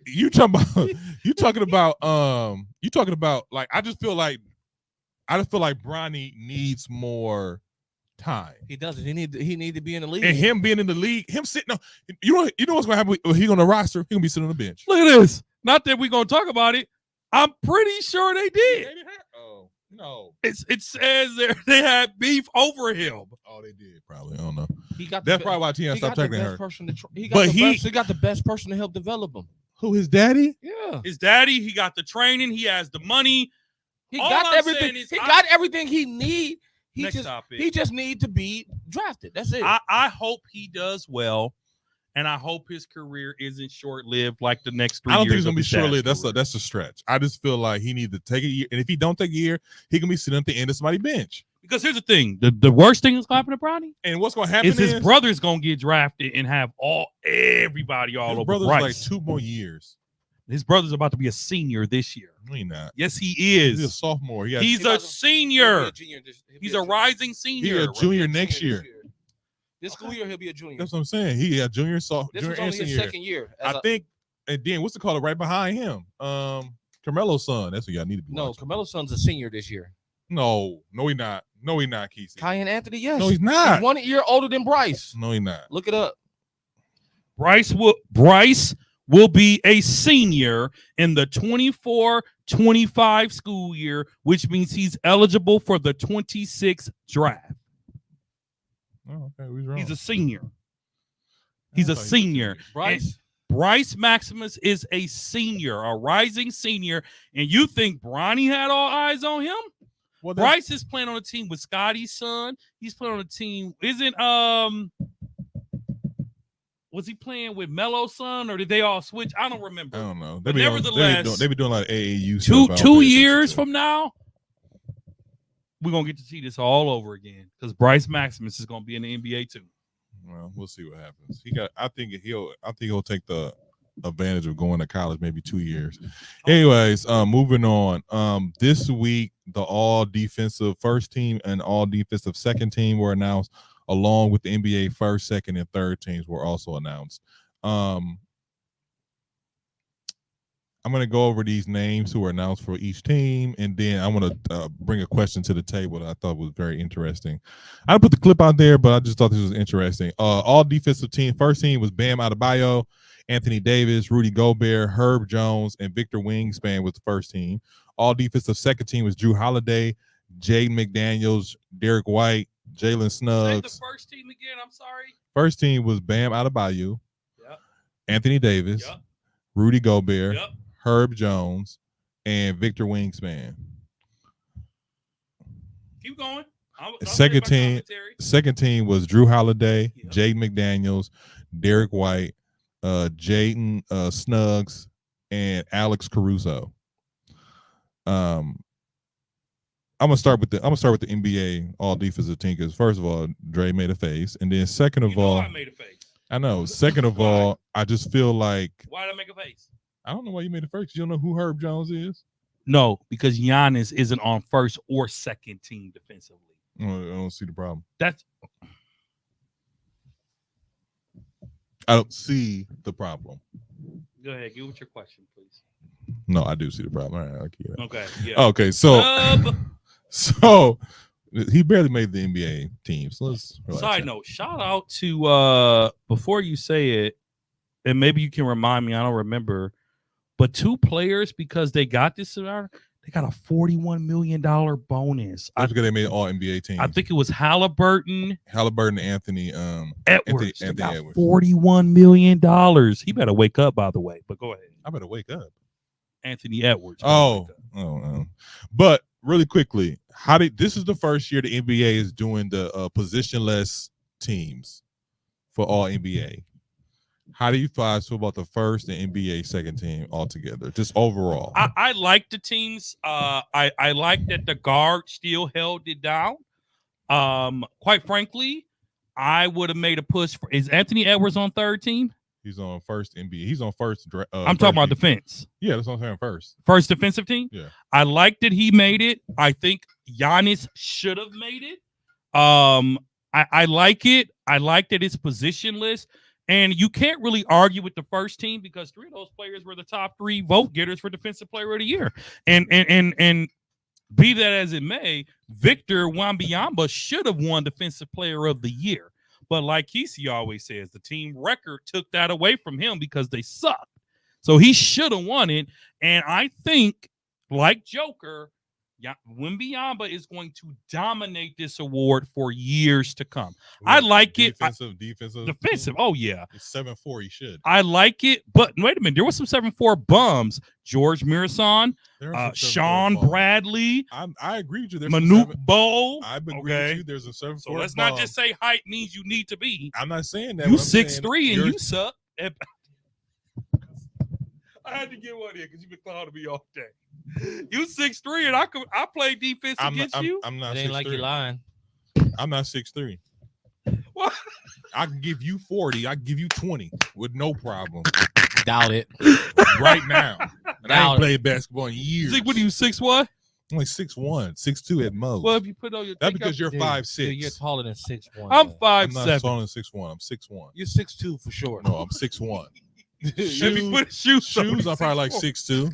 You talking about like I just feel like Bronny needs more time. He doesn't. He need to be in the league. And him being in the league, him sitting on you know what's gonna happen when he's on the roster, he's gonna be sitting on the bench. look at this. Not that we're gonna talk about it. I'm pretty sure they did. Oh no. It says they had beef over him. Oh, they did probably. I don't know. He got That's the, probably why Tion he stopped got the taking best her. person to. He But got the best person to help develop him. Who, his daddy? Yeah, His daddy, he got the training, he has the money. he All got I'm everything. saying is He got everything he need. Next topic. He just need to be drafted. That's it. I hope he does well and I hope his career isn't short-lived like the next 3 I years. don't think it's gonna of be his dad's short-lived. career. That's a stretch. I just feel like he needs to take a year, and if he don't take a year, he can be sitting at the end of somebody's bench. Because here's the thing: the worst thing that's going to happen to Bronny And what's gonna happen is his brother's going to get drafted and have everybody all his over brother's Bryce. like 2 more years. His brother's about to be a senior this year. No, he not. Yes, he He's a is. sophomore. He's a senior. He's a rising senior. He's a junior next year. This school year, he'll be a junior. That's what I'm saying. He a junior, This junior was and only his senior. second year. I think, and then what's the caller right behind him? Carmelo's son. That's what y'all need to be. No, watching. Carmelo's son's a senior this year. No, he not. No, he not. Keith. Kyan Anthony, yes. No, he's not. He's 1 year older than Bryce. No, he not. Look it up. Bryce will be a senior in the 24-25 school year, which means he's eligible for the 26 draft. Oh, okay, we wrong. He's a senior. He's a senior. Bryce. Bryce Maximus is a senior, a rising senior, and you think Bronny had all eyes on him? Well, Bryce is playing on a team with Scotty's son. He's playing on a team. Was he playing with Melo's son, or did they all switch? I don't remember. I don't know. But nevertheless, they be doing a lot of AAU stuff. I don't pay two attention years to. from now, we're gonna get to see this all over again because Bryce Maximus is gonna be in the NBA too. Well, we'll see what happens. I think he'll take the advantage of going to college maybe 2 years. Anyways, moving on. This week the all defensive first team and all defensive second team were announced, along with the NBA first, second, and third teams were also announced. I'm going to go over these names who were announced for each team, and then I'm going to bring a question to the table that I thought was very interesting. I put the clip out there, but I just thought this was interesting. All defensive team, first team was Bam Adebayo, Anthony Davis, Rudy Gobert, Herb Jones, and Victor Wingspan was the first team. All defensive second team was Drew Holiday, Jaden McDaniels, Derek White, Jalen Say Suggs. the first team again. I'm sorry. First team was Bam Adebayo, Yep. Anthony Davis, Yep. Rudy Gobert, Yep. Herb Jones, and Victor Wingspan. Keep going. I'll Second say my team- commentary. Second team was Drew Holiday, Yep. Jaden McDaniels, Derek White, Jaden Suggs, and Alex Caruso. I'm gonna start with the NBA all defensive team because first of all, Dre made a face, and then second of You know all, I made a face. I know. Second of all, I just feel like Why did I make a face? I don't know why you made it first. You don't know who Herb Jones is? No, because Giannis isn't on first or second team defensively. I don't see the problem. That's I don't see the problem. go ahead. Give us your question, please. No, I do see the problem. All right, I'll keep it. Okay. Yeah. Okay, so Sub. so he barely made the NBA team. So let's relax. Side note, shout out to before you say it, and maybe you can remind me, I don't remember, but two players because they got this, they got a $41 million bonus. That's because they made all NBA teams. I think it was Halliburton, Halliburton and Anthony Edwards. They Anthony got Edwards. $41 million. He better wake up, by the way. But go ahead. I better wake up. Anthony Edwards. better Oh, wake up. But really quickly, this is the first year the NBA is doing the positionless teams for all NBA. How do you guys feel about the first and NBA second team altogether? Just overall. I like the teams. I like that the guard still held it down. Quite frankly, I would have made a push for. Is Anthony Edwards on third team? He's on first NBA. He's on first. I'm talking about defense. Yeah, that's what I'm saying. First defensive team. Yeah. I like that he made it. I think Giannis should have made it. I like it. I like that it's positionless. And you can't really argue with the first team because three of those players were the top three vote getters for Defensive Player of the Year. And be that as it may, Victor Wembanyama should have won Defensive Player of the Year. But like Kesey always says, the team record took that away from him because they sucked. So he should have won it. And I think, like Joker, Wembanyama is going to dominate this award for years to come. I like it. Defensive. Oh yeah. It's 7-4. He should. I like it, but wait a minute. There was some 7-4 bums. George Mirasan, There are some 7-4 Sean bums. Bradley, I agree with you. There's some Manute Bowl. I've been Okay. with you. There's a 7-4. So let's not just say height means you need to be. I'm not saying that. You What I'm saying, 6'3" and you're- you suck. I had to get one in because you've been clowning me all day. You 6'3" and I play defense against you. I'm not It ain't like you're 6'3". lying. I'm not 6'3". What? I can give you 40. I can give you 20 with no problem Doubt it. right now. And I Doubt ain't it. played basketball in years. What are you 6'1"? I'm like 6'1", 6'2" at most. Well, if you put on your That's take because up- you're Dude, 5'6". dude, you're taller than 6'1". I'm man. I'm not 5'7". taller than 6'1". I'm 6'1". You're 6'2" for sure. No, I'm 6'1". If you put shoes, on, Shoes, I'm probably like 6'4". 6'2".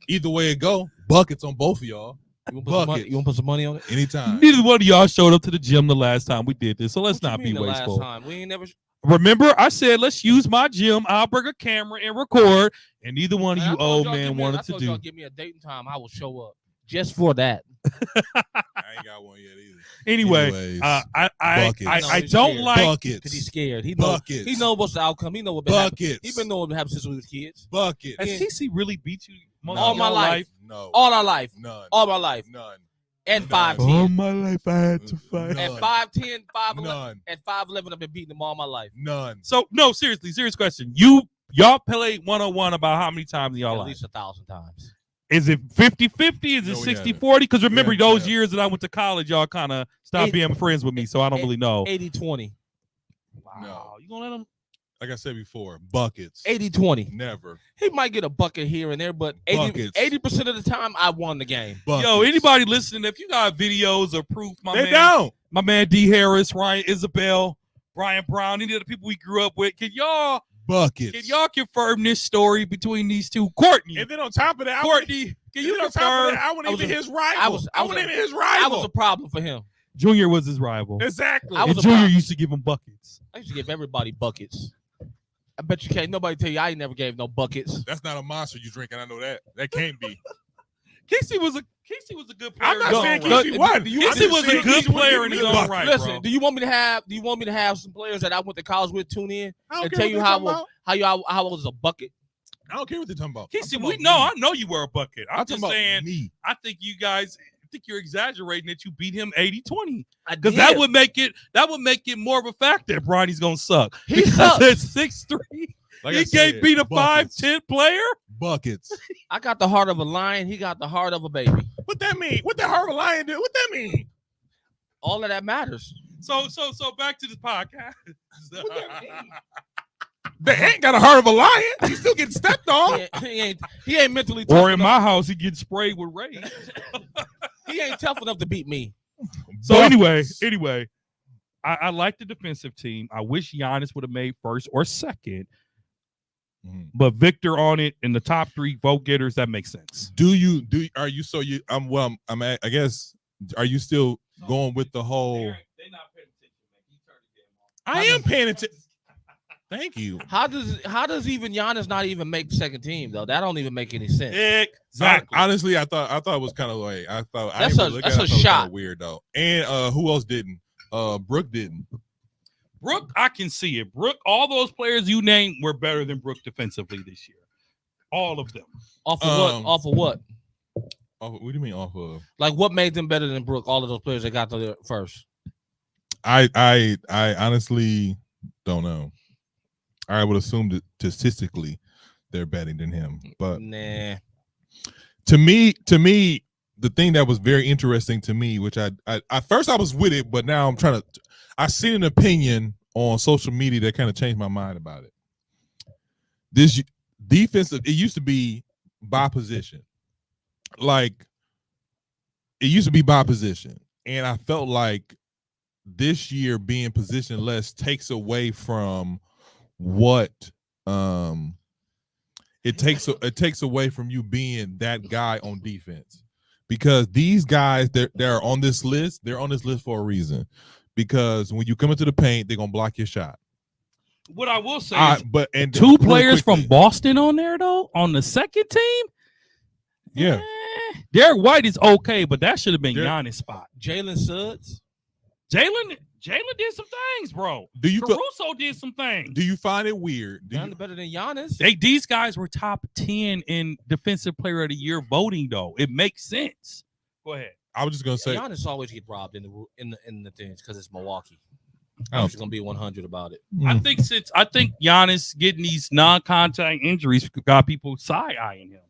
Either way it go, buckets on both of y'all You want to put some money? Buckets. You want to put some money on it? anytime. Neither one of y'all showed up to the gym the last time we did this, so let's What you not be mean the wasteful. last time? We ain't never. Remember, I said let's use my gym. I'll bring a camera and record, and neither one of I you told old y'all, men give me- wanted I to told y'all, do. give me a date and time. I will show up just for that. I ain't got one yet either. Anyway, Anyways, I buckets. I No, don't he's like. buckets. Because he's scared. He knows. Buckets. He knows what's the outcome. He knows what been happening. Buckets. He been knowing what happened since we was kids. Buckets. Has TC really beat you most All of my your life. No. All our life. None. All my life. None. And None. 5'10". my life, I had to fight. At None. 5'10", 5'11", None. at 5'11", I've been beating them all my life. None. So no, seriously, serious question. Y'all played 1-on-1 about how many times in y'all At life? least 1,000 times. Is it 50-50? Is No, it we 60-40? Because remember, haven't. those years that I went to college, y'all kind of stopped being friends with me, so I don't really know. 80-20. Wow. You gonna let them? Like I said before, buckets. 80-20. Never. He might get a bucket here and there, but 80% Buckets. of the time, I won the game. Buckets. Yo, anybody listening, if you got videos or proof, They don't. my man D. Harris, Ryan Isabel, Brian Brown, any of the people we grew up with, can y'all Buckets. confirm this story between these two? Courtney, And then on top of that, Courtney, can you on top of confirm? that, I wasn't I was even a- his rival. I I was wasn't a- even his I rival. was a problem for him. Junior was his rival. Exactly. I was And a Junior problem. used to give him buckets. I used to give everybody buckets. I bet you can't nobody tell you I ain't never gave no buckets. That's not a monster you drinking. I know that. That can't be. Casey was a good player. I'm not in his saying own right. Casey won. Casey was a good player in his own right, Listen, bro. do you want me to have some players that I went to college with tune in I don't and care tell what you they're how talking about. I was a bucket? I don't care what they're talking about. Casey, I'm we talking know. about I know you were a bucket. I'm talking just about saying. me. I think you guys. I think you're exaggerating that you beat him 80-20. I Because did. that would make it more of a fact that Bronny's gonna suck. He Because sucks. at 6'3", Like he I can't said, beat a buckets. 5'10" player. Buckets. I got the heart of a lion. He got the heart of a baby. What that mean? What the Harvard Lion do? What that mean? All of that matters. So back to the podcast. What that mean? They ain't got a heart of a lion. He's still getting stepped on. He ain't mentally tough Or in enough. my house, he gets sprayed with rage. He ain't tough enough to beat me. So Buckets. anyway, I like the defensive team. I wish Giannis would have made first or second, Mhm. but Victor on it in the top 3 vote getters, that makes sense. Are you so you I guess are you still going with the whole I am paying attention. Thank you. How does even Giannis not even make second team though? That don't even make any sense. Exactly. Honestly, I thought it was kind of like I thought That's I a- didn't really look that's at it. a I thought it was shot. kinda weird though. And who else didn't? Brooke didn't. Brooke, I can see it. Brooke, all those players you named were better than Brooke defensively this year. All of them. Off of what? Off of what? What do you mean off of? Like what made them better than Brooke? All of those players that got to there first. I honestly don't know. I would assume that statistically they're better than him. But Nah. to me, the thing that was very interesting to me, which I at first I was with it, but now I'm trying to. I seen an opinion on social media that kind of changed my mind about it. This defensive, it used to be by position, like it used to be by position, and I felt like this year being position less takes away from what it takes away from you being that guy on defense, because these guys they're on this list. They're on this list for a reason, because when you come into the paint, they're gonna block your shot. What I will say is And two really players from quickly, Boston on there, though, on the second team. Yeah. Derek White is okay, but that should have been Derek- Giannis' spot. Jalen Suggs. Jalen did some things, bro. Do you feel, Caruso did some things. do you find it weird? Do you, Giannis better than Giannis. These guys were top 10 in defensive player of the year voting, though. It makes sense. Go ahead. I was just gonna say Giannis always get robbed in the things because it's Milwaukee. Oh. I'm just gonna be 100 about it. I think Giannis getting these non-contact injuries got people side-eyeing him.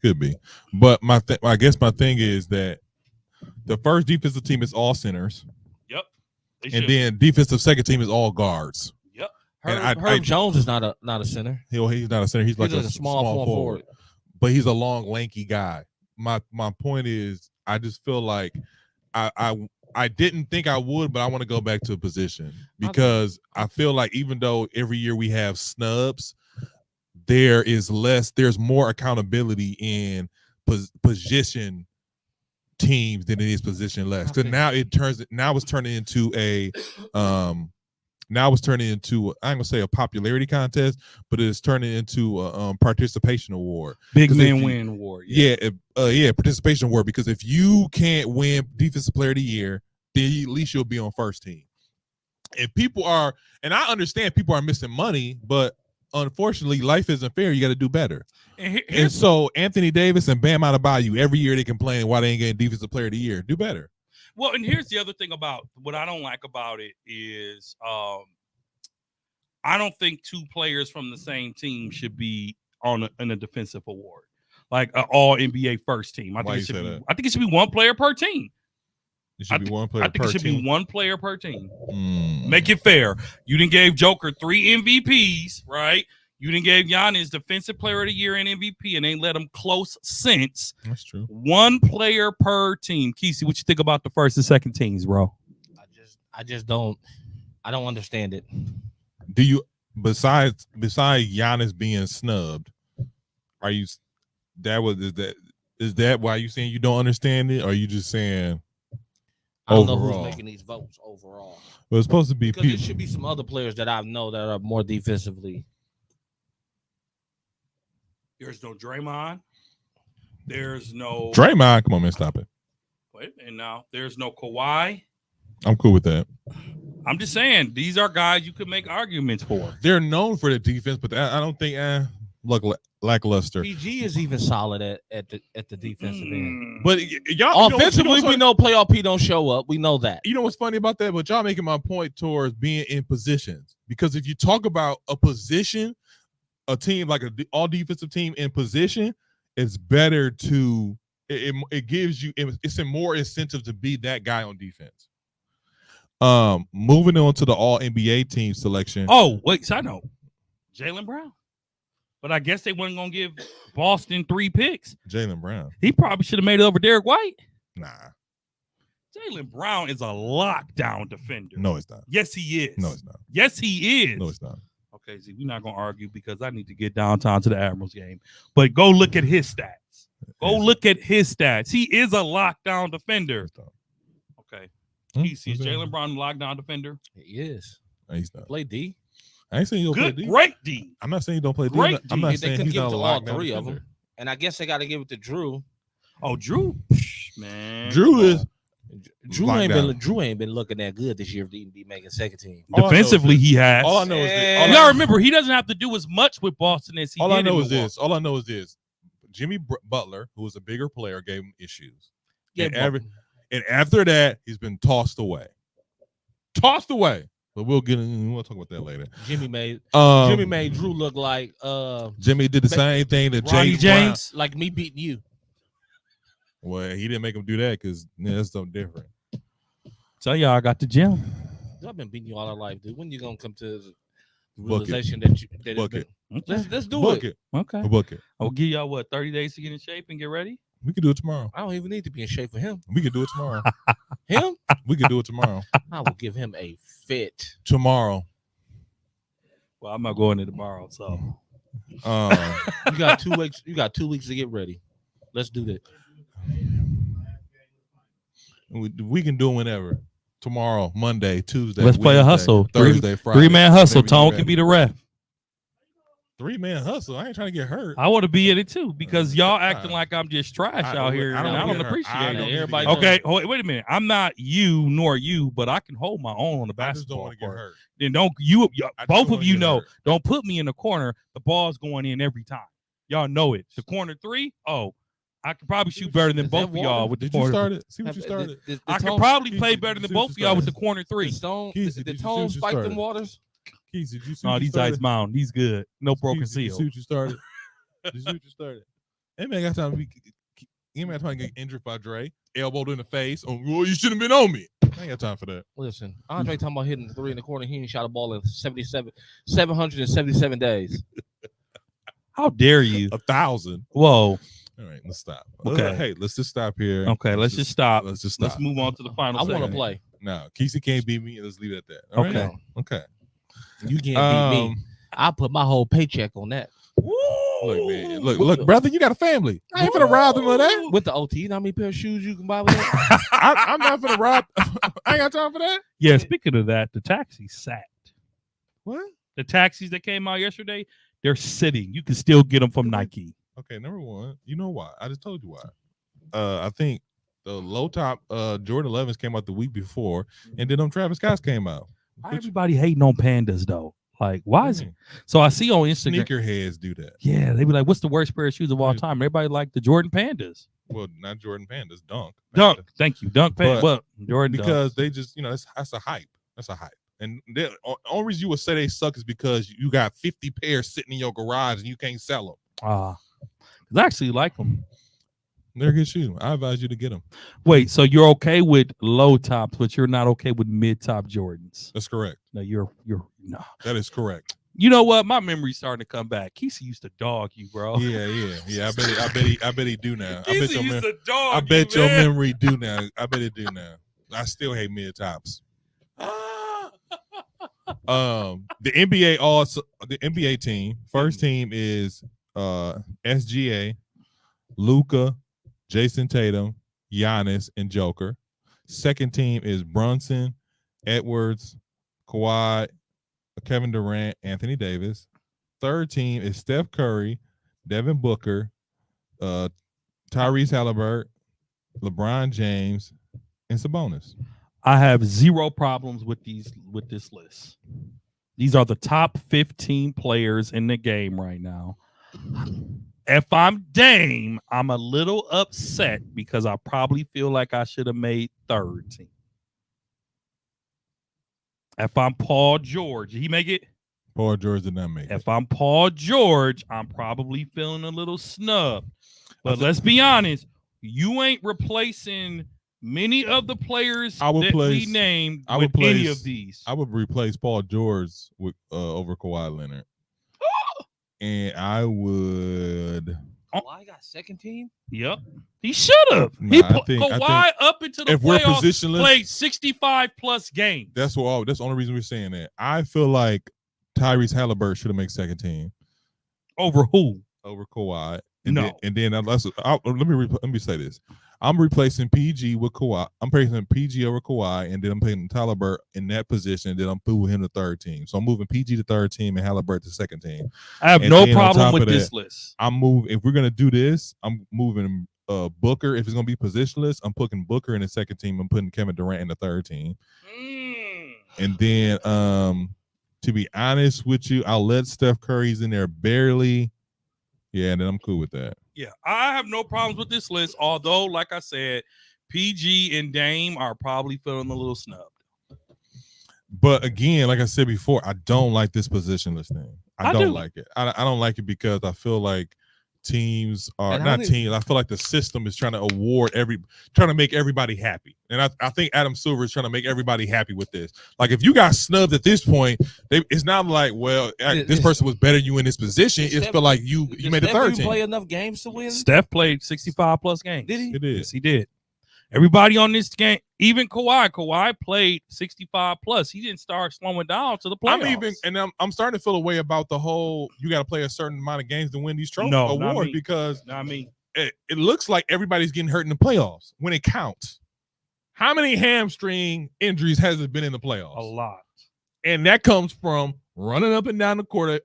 could be, but I guess my thing is that the first defensive team is all centers, Yep. They and should. then defensive second team is all guards. Yep. And Herb Jones is not a center. He's not a center. He's like He's a a small forward. but he's a long, lanky guy. My point is, I just feel like I didn't think I would, but I want to go back to a position because I feel like even though every year we have snubs, there's more accountability in position teams than it is position less. Because now it's turning into a I ain't gonna say a popularity contest, but it's turning into a participation award. Big 'Cause if man you- win award. Participation award. Because if you can't win defensive player of the year, then at least you'll be on first team. If people are, and I understand people are missing money, but unfortunately, life isn't fair. You got to do better. And so Anthony Davis and Bam Adebayo, every year they complain why they ain't getting defensive player of the year. Do better. Well, and here's the other thing about what I don't like about it is I don't think two players from the same team should be in a defensive award, like an all NBA first team. I Why think you say that? I think it should be one player per team. It should be one player I think per it should team. be one player per team. Mm. Make it fair. You didn't give Joker 3 MVPs, right? You didn't give Giannis defensive player of the year and MVP, and ain't let him close since. That's true. One player per team. Kesey, what you think about the first and second teams, bro? I just don't understand it. Do you besides Giannis being snubbed, are you is that why you saying you don't understand it? Or are you just saying I don't know overall? who's making these votes overall. Well, it's supposed to be Because there people. should be some other players that I know that are more defensively. There's no Draymond. There's no Draymond, come on, man, stop it. Wait, and now there's no Kawhi. I'm cool with that. I'm just saying these are guys you could make arguments for. They're known for the defense, but I don't think lackluster. PG is even solid at the defensive end. But y'all Offensively, we know playoff P don't show up. We know that. You know what's funny about that? But y'all making my point towards being in positions, because if you talk about a position, a team like all defensive team in position, it's better to it gives you it's a more incentive to be that guy on defense. Moving on to the all NBA team selection. Oh, wait, side note. Jaylen Brown. But I guess they weren't gonna give Boston 3 picks. Jaylen Brown. He probably should have made it over Derek White. Nah, Jaylen Brown is a lockdown defender. no, it's not. Yes, he is. No, it's not. Yes, he is. No, it's not. Okay, see, we're not gonna argue because I need to get downtown to the Admirals game. But go look at his stats. Go look at his stats. He is a lockdown defender. Okay. He's Jaylen Brown a lockdown defender. He is. No, he's not. Play D. I ain't saying you don't play Good, D. great D. I'm not saying you don't play D. Great I'm D. not They saying couldn't he's give not it a to all lockdown three of defender. them. And I guess they got to give it to Drew. Oh, Drew, man. Drew is Drew Locked ain't down. been looking that good this year to even be making second team. All I know is Defensively, this. he has. All I know is this. You gotta remember, he doesn't have to do as much with Boston as he All did I know in is Milwaukee. this. All I know is this. Jimmy Butler, who was a bigger player, gave him issues. Yeah, And after that, he's been tossed away. Tossed away. But we'll talk about that later. Jimmy made Jimmy Drew look like Jimmy did the same thing to Ronnie Jay James. like me beating you. Well, he didn't make him do that because that's something different. Tell y'all I got the gym. I've been beating you all our life, dude. When you gonna come to the Book it. realization that you that Book it's it. been, let's do Book it. it. Okay. Book it. I'll give y'all 30 days to get in shape and get ready. We can do it tomorrow. I don't even need to be in shape for him. We can do it tomorrow. Him, We can do it tomorrow. I will give him a fit. Tomorrow. Well, I'm not going to tomorrow, so You got 2 weeks. You got 2 weeks to get ready. Let's do that. We can do it whenever. Tomorrow, Monday, Tuesday. Let's play a Wednesday, hustle. Thursday, Friday. 3-man hustle. whenever Tone you're can ready. be the ref. 3-man hustle. I ain't trying to get hurt. I want to be in it too because y'all acting Uh, like I'm just trash out here, I and don't I don't get hurt. appreciate I it. don't need to Everybody get does. hurt. Okay, wait a minute. I'm not you nor you, but I can hold my own on the I just don't basketball want to get court. hurt. Then don't you? I just Both don't of wanna you get know. hurt. Don't put me in the corner. The ball's going in every time. Y'all know it. The corner three. Oh, I could probably shoot better than Is both that of y'all water? with the Did you corner. start it? See what you started. I could probably play Keith, better than see both what of you y'all with the started. corner three. The Did you see Tone what you spike them started? waters. Keith, did you see No, what you these Ice started? Mountain. These good. No broken Keith, did you seal. see what you started? Did you see what you started? Hey man, got time to be. You man trying to get injured by Dre, elbowed in the face. Oh, well, you shouldn't have been on me. I ain't got time for that. Listen, Andre talking about hitting the three in the corner. He ain't shot a ball in 777 days. How dare you? 1,000. Whoa. All right, let's stop. Okay. Hey, let's just stop here. Okay, let's just stop. Let's just stop. Let's move on to the final. I want to segment. play. No, Kesey can't beat me. Let's leave it at that. All right? Okay. Okay. You can't beat me. I put my whole paycheck on that. Look, man. Look, brother. You got a family. I ain't finna rob them of that. With the OT, you know how many pair of shoes you can buy with that? I'm not finna rob. I ain't got time for that. Yeah. Speaking of that, the taxis sat. What? The taxis that came out yesterday, they're sitting. You can still get them from Nike. Okay, number one, you know why? I just told you why. I think the low top Jordan 11s came out the week before, and then Travis Scott's came out. Why everybody hating on pandas though? Like, why is it? So I see on Instagram. Sneakerheads do that? Yeah, they be like, "What's the worst pair of shoes of all time?" Everybody like the Jordan Pandas. Well, not Jordan Pandas, Dunk. Dunk. Thank you, Dunk Pandas. But Well, Jordan because they just, that's a hype. That's a hype. And the only reason you would say they suck is because you got 50 pairs sitting in your garage and you can't sell them. Dunk. I actually like them. They're a good shoe. I advise you to get them. Wait, so you're okay with low tops, but you're not okay with mid top Jordans? That's correct. No, you're no. That is correct. You know what? My memory's starting to come back. Kesey used to dog you, bro. Yeah. I bet he do now. I bet Kesey your used to dog I bet you, your man. memory do now. I bet it do now. I still hate mid tops. The NBA team. First team is SGA, Luka, Jason Tatum, Giannis, and Joker. Second team is Brunson, Edwards, Kawhi, Kevin Durant, Anthony Davis. Third team is Steph Curry, Devin Booker, Tyrese Halliburton, LeBron James, and Sabonis. I have zero problems with this list. These are the top 15 players in the game right now. If I'm Dame, I'm a little upset because I probably feel like I should have made third team. If I'm Paul George, did he make it? Paul George did not make it. If I'm Paul George, I'm probably feeling a little snubbed. But let's be honest, you ain't replacing many of the players I would that we place- named I with would any place- of these. I would replace Paul George with over Kawhi Leonard. And I would. Kawhi got second team? Yep. He should have. Nah, I think- Kawhi up into the If we're playoffs positionless, played 65 plus games. that's the only reason we're saying that. I feel like Tyrese Halliburton should have made second team Over who? over Kawhi. And No. then let me say this. I'm replacing PG with Kawhi. I'm replacing PG over Kawhi, and then I'm putting Halliburton in that position, and then I'm moving him to third team. So I'm moving PG to third team and Halliburton to second team. I have And no then on problem top with of this that, list. I'm moving. If we're gonna do this, I'm moving Booker. If it's gonna be positionless, I'm putting Booker in the second team. I'm putting Kevin Durant in the third team. And then, to be honest with you, I'll let Steph Curry's in there barely. Yeah, and then I'm cool with that. Yeah, I have no problems with this list. Although, like I said, PG and Dame are probably feeling a little snubbed. But again, like I said before, I don't like this positionless thing. I don't do. like it. I don't like it because I feel like teams are And how not teams. I feel like the system is trying to make everybody happy. And I think Adam Silver is trying to make everybody happy with this. Like if you got snubbed at this point, it's not like, well, this person was better than you in this position. It's feel like you made the third team. Play enough games to win? Steph played 65 plus games. Did he? It is. Yes, he did. Everybody on this game, even Kawhi played 65 plus. He didn't start slowing down to the playoffs. I'm starting to feel a way about the whole. You got to play a certain amount of games to win these trophy No, not awards me. because Not me. it looks like everybody's getting hurt in the playoffs when it counts. How many hamstring injuries has it been in the playoffs? A lot. And that comes from running up and down the court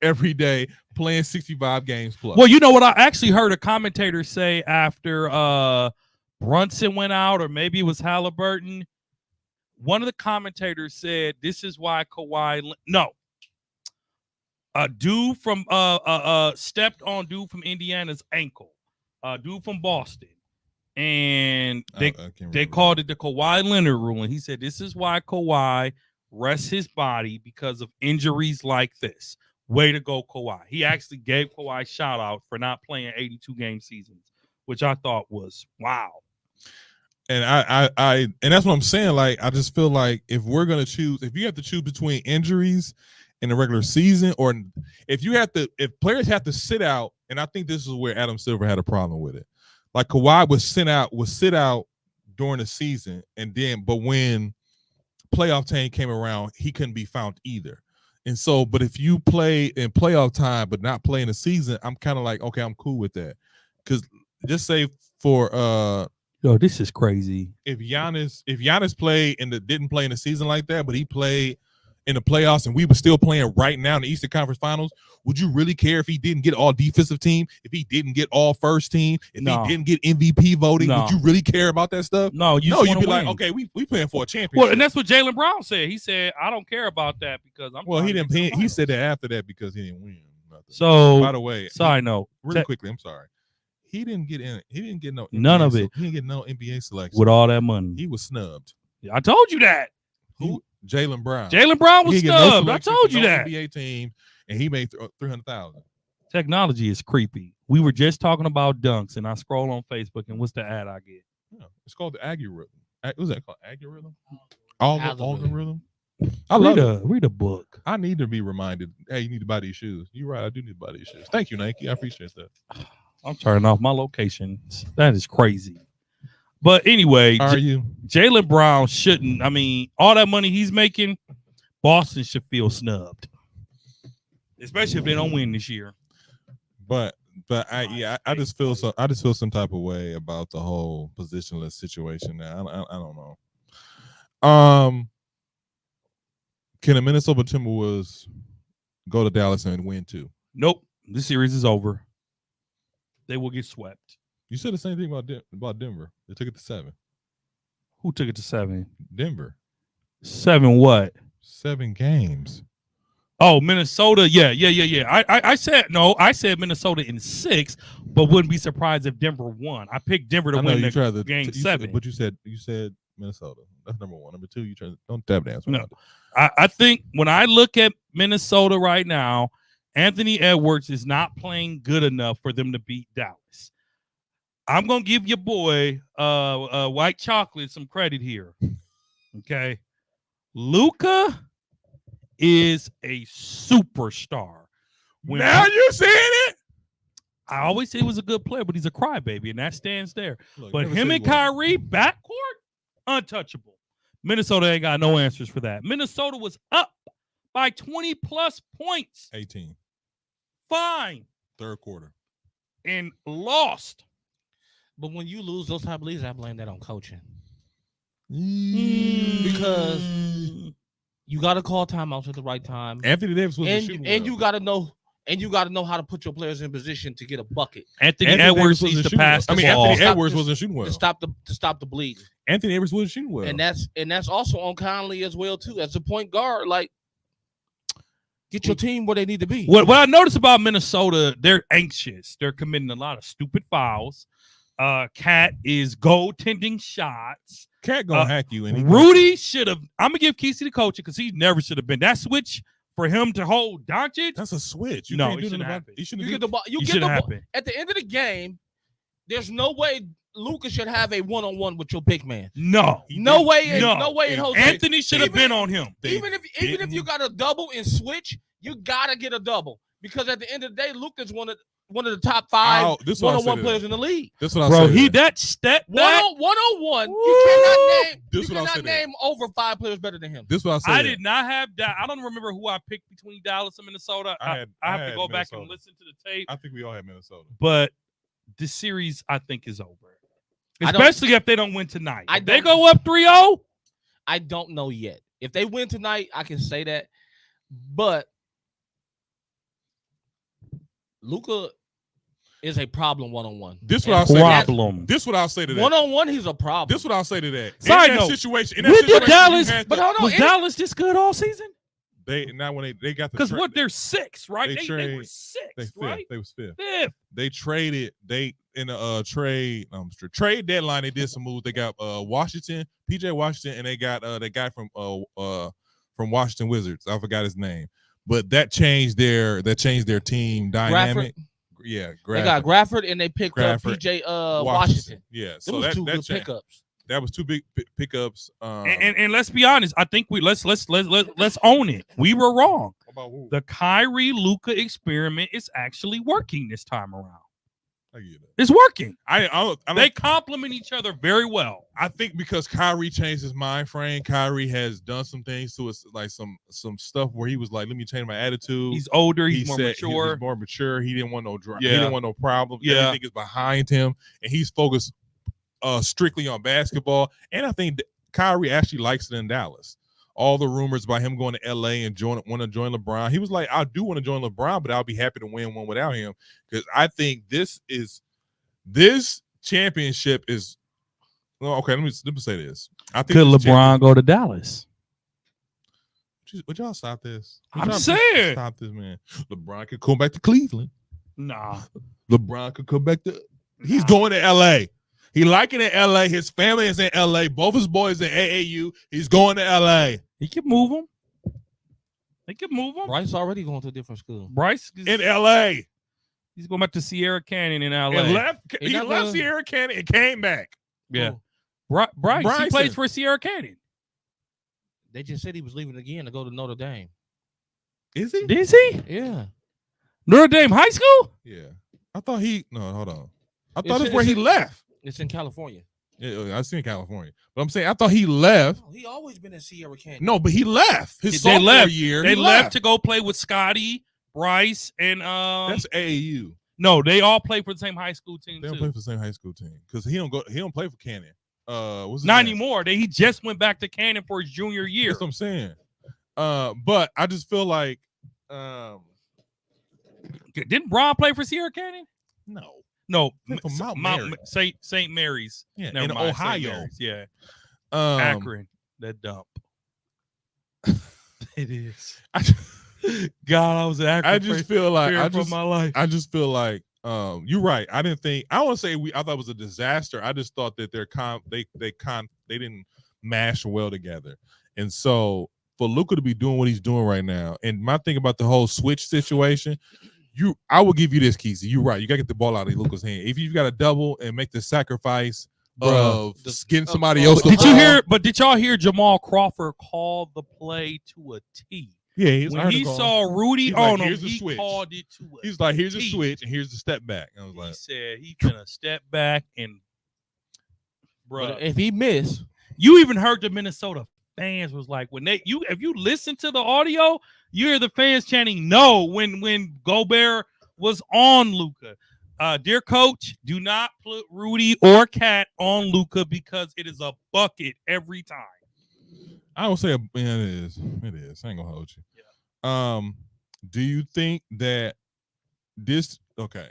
every day, playing 65 games plus. Well, you know what? I actually heard a commentator say after Brunson went out, or maybe it was Halliburton. One of the commentators said, "This is why Kawhi." A dude from stepped on dude from Indiana's ankle, dude from Boston, and I they can't they remember. called it the Kawhi Leonard rule. And he said, "This is why Kawhi rests his body because of injuries like this." Way to go, Kawhi. He actually gave Kawhi a shout out for not playing 82 game seasons, which I thought was wow. And and that's what I'm saying. Like, I just feel like if we're gonna choose, if you have to choose between injuries in the regular season, or if players have to sit out, and I think this is where Adam Silver had a problem with it. Like, Kawhi would sit out during the season, but when playoff time came around, he couldn't be found either. And so, but if you play in playoff time but not play in the season, I'm kind of like, okay, I'm cool with that. Because just say for Yo, this is crazy. if Giannis played didn't play in the season like that, but he played in the playoffs and we were still playing right now in the Eastern Conference Finals, would you really care if he didn't get all defensive team, if he didn't get all first team, if No. he didn't get MVP voting? No. Would you really care about that stuff? No, You'd just be wanna like, win. okay, we playing for a championship. Well, and that's what Jaylen Brown said. He said, "I don't care about that because I'm." Well, trying he to didn't. get to the He finals." said that after that because he didn't win nothing. So, by the way, side note, really quickly, I'm sorry. He didn't get in. He didn't get no. None NBA of it. He didn't get no NBA selection. with all that money, He was snubbed. I told you that. Jaylen Brown. Jaylen Brown was He didn't get no snubbed. I selection told for you no that. NBA team, and he made $300,000. Technology is creepy. We were just talking about dunks, and I scroll on Facebook, and what's the ad I get? Yeah, it's called the algorithm. What's that called? Algorithm. Algorithm. I love it. Read a book. I need to be reminded. Hey, you need to buy these shoes. You're right. I do need to buy these shoes. Thank you, Nike. I appreciate that. I'm turning off my locations. That is crazy. But anyway, Are you? Jaylen Brown shouldn't. I mean, all that money he's making, Boston should feel snubbed, especially if they don't win this year. But I just feel some type of way about the whole positionless situation now. I don't know. Can the Minnesota Timberwolves go to Dallas and win too? Nope, this series is over. They will get swept. You said the same thing about Denver. They took it to 7. Who took it to 7? Denver. 7 what? 7 games. Oh, Minnesota. Yeah. I said no. I said Minnesota in 6, but wouldn't be surprised if Denver won. I picked Denver to I know win you tried the game you 7. but you said Minnesota. That's number 1. Number 2, you tried. Don't tap dance. No. I think when I look at Minnesota right now, Anthony Edwards is not playing good enough for them to beat Dallas. I'm gonna give your boy White Chocolate some credit here. Okay. Luka is a superstar. Now you're saying it? I always say he was a good player, but he's a crybaby, and that stands there. Look, But never him said and he wasn't. Kyrie, backcourt, untouchable. Minnesota ain't got no answers for that. Minnesota was up by 20 plus points. 18. Fine. Third quarter. And lost. But when you lose those type of leagues, I blame that on coaching. Because You got to call timeouts at the right time, Anthony Davis was shooting and well. you got to know how to put your players in position to get a bucket Anthony Anthony Edwards Davis wasn't needs to shooting pass well. the I mean, ball. Anthony Stop Edwards this- wasn't shooting well. to stop the bleed. Anthony Edwards wasn't shooting well. And that's also on Conley as well too, as a point guard. Like, get your team where they need to be. What I noticed about Minnesota, they're anxious. They're committing a lot of stupid fouls. Cat is goaltending shots. Cat gonna hack you. And Rudy should have. I'm gonna give Kesey the coach because he never should have been that switch for him to hold Doncic. That's a switch. You No, can't it do shouldn't nothing about happen. You shouldn't You do get the ball. You It get the shouldn't ball. happen. At the end of the game, there's no way Luka should have a one-on-one with your big man. No, No way. No. No way in Jose. Anthony should have Even- been on him. Even if you got a double and switch, you gotta get a double because at the end of the day, Luka's one of the top 5 This is what I one-on-one say to players that. in the league. This what I Bro, say. he to that. that step back. One-on-one, Woo! you cannot name. This You what I cannot say to that. name over 5 players better than him. This what I say. I to did not have that. I don't remember who I picked between Dallas and Minnesota. I I had- have I to had go back and Minnesota. listen to the tape. I think we all had Minnesota. But this series, I think, is over. I don't- Especially if they don't win tonight. I If they don't- go up 3-0, I don't know yet. If they win tonight, I can say that. But Luka is a problem one-on-one. This what I'll say. Problem. This what I'll say to that. One-on-one, he's a problem. This what I'll say to that. Side in that note, situation, in When that did situation, Dallas? you had but to- hold on, Was Dallas this good all season? they not when they got the Because tra- what they're sixth, right? they They trade- were they sixth, fifth. right? They was fifth. Fifth. They traded. They in a trade deadline. They did some moves. They got Washington, PJ Washington, and they got the guy from Washington Wizards. I forgot his name, but that changed their team dynamic. Yeah, They got Grafford and they picked up Grafford, PJ Washington. Yeah, Them so was that two that good changed. pickups. That was two big pickups. And let's be honest. I think let's own it. We were wrong. About who? The Kyrie Luka experiment is actually working this time around. I get it. It's working. I don't, They complement each other very well. I think because Kyrie changed his mind frame, Kyrie has done some things to us, like some stuff where he was like, "Let me change my attitude." He's older. He's more said mature. He's more mature. He didn't want no drama. He Yeah. didn't want no problems. Yeah. Everything is behind him, and he's focused strictly on basketball. And I think Kyrie actually likes it in Dallas. All the rumors about him going to LA and want to join LeBron. He was like, "I do want to join LeBron, but I'll be happy to win one without him," because I think this championship is. Well, okay, let me say this. I think Could this LeBron go to Dallas? Would y'all stop this? I'm y'all saying. stop this, man. LeBron could come back to Cleveland. Nah. LeBron could come back to. He's going to LA. He liking it in LA. His family is in LA. Both his boys in AAU. He's going to LA. He can move him. They can move him. Bryce already going to a different school. Bryce In LA. he's going back to Sierra Canyon in LA. And left. He He never- left Sierra Canyon and came back. Yeah. Oh, Bryce he Bryson. plays for Sierra Canyon. they just said he was leaving again to go to Notre Dame. Is he? Is he? Yeah. Notre Dame High School? Yeah. I thought he. No, hold on. I thought It's- that's where he it's- left. It's in California. Yeah, I seen California, but I'm saying I thought he left. Oh, he always been in Sierra Canyon. No, but he left his They sophomore left. year. They he left to go play with Scotty, Bryce, and That's AAU. no, they all play for the same high school team They don't too. play for the same high school team because he don't play for Canyon. What's his Not name? anymore. He just went back to Canyon for his junior year. That's what I'm saying. But I just feel like Didn't Bron play for Sierra Canyon? no. No, Played for Mount Mary. St. Mary's. Yeah, Never in mind, St. Ohio. Mary's, yeah, Um, Akron. That dump. It is. I, God, I was in Akron. I just feel like for my life. I just feel like you're right. I didn't think I don't want to say I thought it was a disaster. I just thought that they didn't mash well together. And so for Luka to be doing what he's doing right now, and my thing about the whole switch situation, I will give you this, Keezy. You're right. You gotta get the ball out of Luka's hand. If you've got to double and make the sacrifice of getting somebody else to Did you ball- hear? But did y'all hear Jamal Crawford call the play to a T? Yeah, he's When he saw Rudy He's like, on him, "Here's the he switch." called it to a he's like, here's a T. switch and here's the step back. I was He like, said he's gonna step back and, bro. But if he missed, You even heard the Minnesota fans was like when if you listen to the audio, you hear the fans chanting no when Gobert was on Luka. Dear coach, do not put Rudy or Cat on Luka because it is a bucket every time. I would say, yeah, it is. It is. I ain't gonna hold you. Yeah. Do you think that this? Okay,